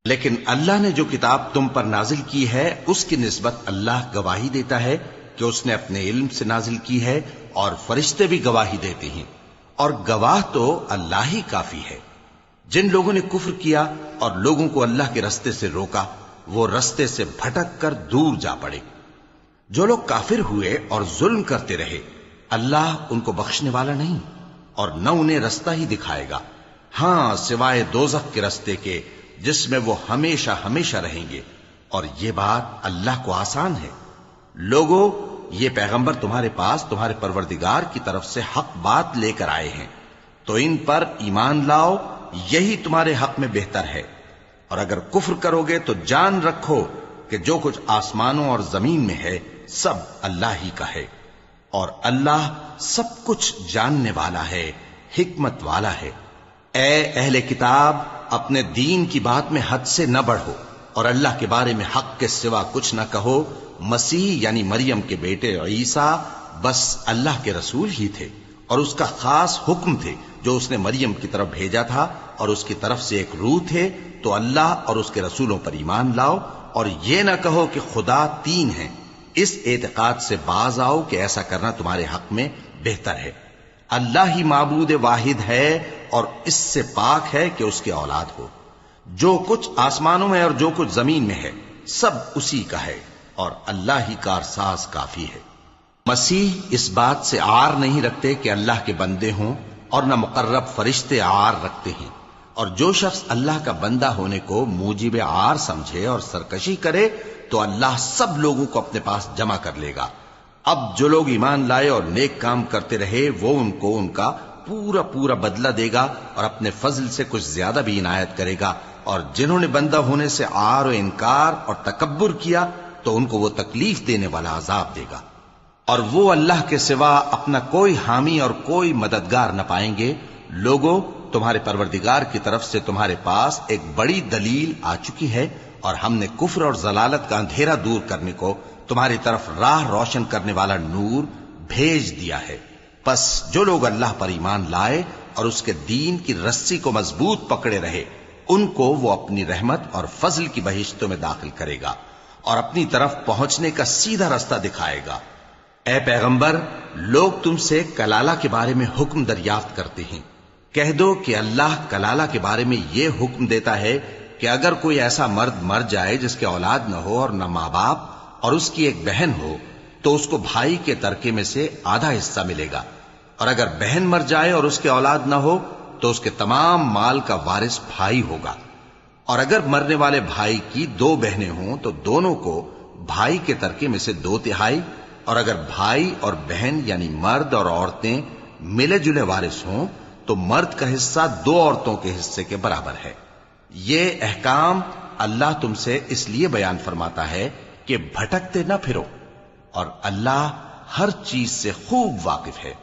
لیکن اللہ نے جو کتاب تم پر نازل کی ہے اس کی نسبت اللہ گواہی دیتا ہے کہ اس نے اپنے علم سے نازل کی ہے، اور فرشتے بھی گواہی دیتے ہیں، اور گواہ تو اللہ ہی کافی ہے۔ جن لوگوں نے کفر کیا اور لوگوں کو اللہ کے رستے سے روکا وہ رستے سے بھٹک کر دور جا پڑے۔ جو لوگ کافر ہوئے اور ظلم کرتے رہے اللہ ان کو بخشنے والا نہیں، اور نہ انہیں رستہ ہی دکھائے گا، ہاں سوائے دوزخ کے رستے کے جس میں وہ ہمیشہ ہمیشہ رہیں گے، اور یہ بات اللہ کو آسان ہے۔ لوگوں، یہ پیغمبر تمہارے پاس تمہارے پروردگار کی طرف سے حق بات لے کر آئے ہیں، تو ان پر ایمان لاؤ، یہی تمہارے حق میں بہتر ہے، اور اگر کفر کرو گے تو جان رکھو کہ جو کچھ آسمانوں اور زمین میں ہے سب اللہ ہی کا ہے، اور اللہ سب کچھ جاننے والا ہے، حکمت والا ہے۔ اے اہل کتاب، اپنے دین کی بات میں حد سے نہ بڑھو، اور اللہ کے بارے میں حق کے سوا کچھ نہ کہو۔ مسیح یعنی مریم کے بیٹے عیسیٰ بس اللہ کے رسول ہی تھے، اور اس کا خاص حکم تھے جو اس نے مریم کی طرف بھیجا تھا، اور اس کی طرف سے ایک روح تھے، تو اللہ اور اس کے رسولوں پر ایمان لاؤ، اور یہ نہ کہو کہ خدا تین ہیں، اس اعتقاد سے باز آؤ کہ ایسا کرنا تمہارے حق میں بہتر ہے۔ اللہ ہی معبود واحد ہے اور اس سے پاک ہے کہ اس کی اولاد ہو۔ جو کچھ آسمانوں میں اور جو کچھ زمین میں ہے سب اسی کا ہے، اور اللہ ہی کارساز کافی ہے۔ مسیح اس بات سے عار نہیں رکھتے کہ اللہ کے بندے ہوں، اور نہ مقرب فرشتے عار رکھتے ہیں، اور جو شخص اللہ کا بندہ ہونے کو موجب عار سمجھے اور سرکشی کرے تو اللہ سب لوگوں کو اپنے پاس جمع کر لے گا۔ اب جو لوگ ایمان لائے اور نیک کام کرتے رہے وہ ان کو ان کا پورا پورا بدلہ دے گا، اور اپنے فضل سے کچھ زیادہ بھی عنایت کرے گا، اور جنہوں نے بندہ ہونے سے عار و انکار اور تکبر کیا تو ان کو وہ تکلیف دینے والا عذاب دے گا، اور وہ اللہ کے سوا اپنا کوئی حامی اور کوئی مددگار نہ پائیں گے۔ لوگوں، تمہارے پروردگار کی طرف سے تمہارے پاس ایک بڑی دلیل آ چکی ہے، اور ہم نے کفر اور ضلالت کا اندھیرا دور کرنے کو تمہاری طرف راہ روشن کرنے والا نور بھیج دیا ہے۔ پس جو لوگ اللہ پر ایمان لائے اور اس کے دین کی رسی کو مضبوط پکڑے رہے، ان کو وہ اپنی رحمت اور فضل کی بہشتوں میں داخل کرے گا اور اپنی طرف پہنچنے کا سیدھا رستہ دکھائے گا۔ اے پیغمبر، لوگ تم سے کلالہ کے بارے میں حکم دریافت کرتے ہیں، کہہ دو کہ اللہ کلالہ کے بارے میں یہ حکم دیتا ہے کہ اگر کوئی ایسا مرد مر جائے جس کے اولاد نہ ہو اور نہ ماں باپ اور اس کی ایک بہن ہو تو اس کو بھائی کے ترکے میں سے آدھا حصہ ملے گا، اور اگر بہن مر جائے اور اس کے اولاد نہ ہو تو اس کے تمام مال کا وارث بھائی ہوگا، اور اگر مرنے والے بھائی کی 2 بہنیں ہوں تو دونوں کو بھائی کے ترکے میں سے 2/3، اور اگر بھائی اور بہن یعنی مرد اور عورتیں ملے جلے وارث ہوں تو مرد کا حصہ 2 عورتوں کے حصے کے برابر ہے۔ یہ احکام اللہ تم سے اس لیے بیان فرماتا ہے کہ بھٹکتے نہ پھرو، اور اللہ ہر چیز سے خوب واقف ہے۔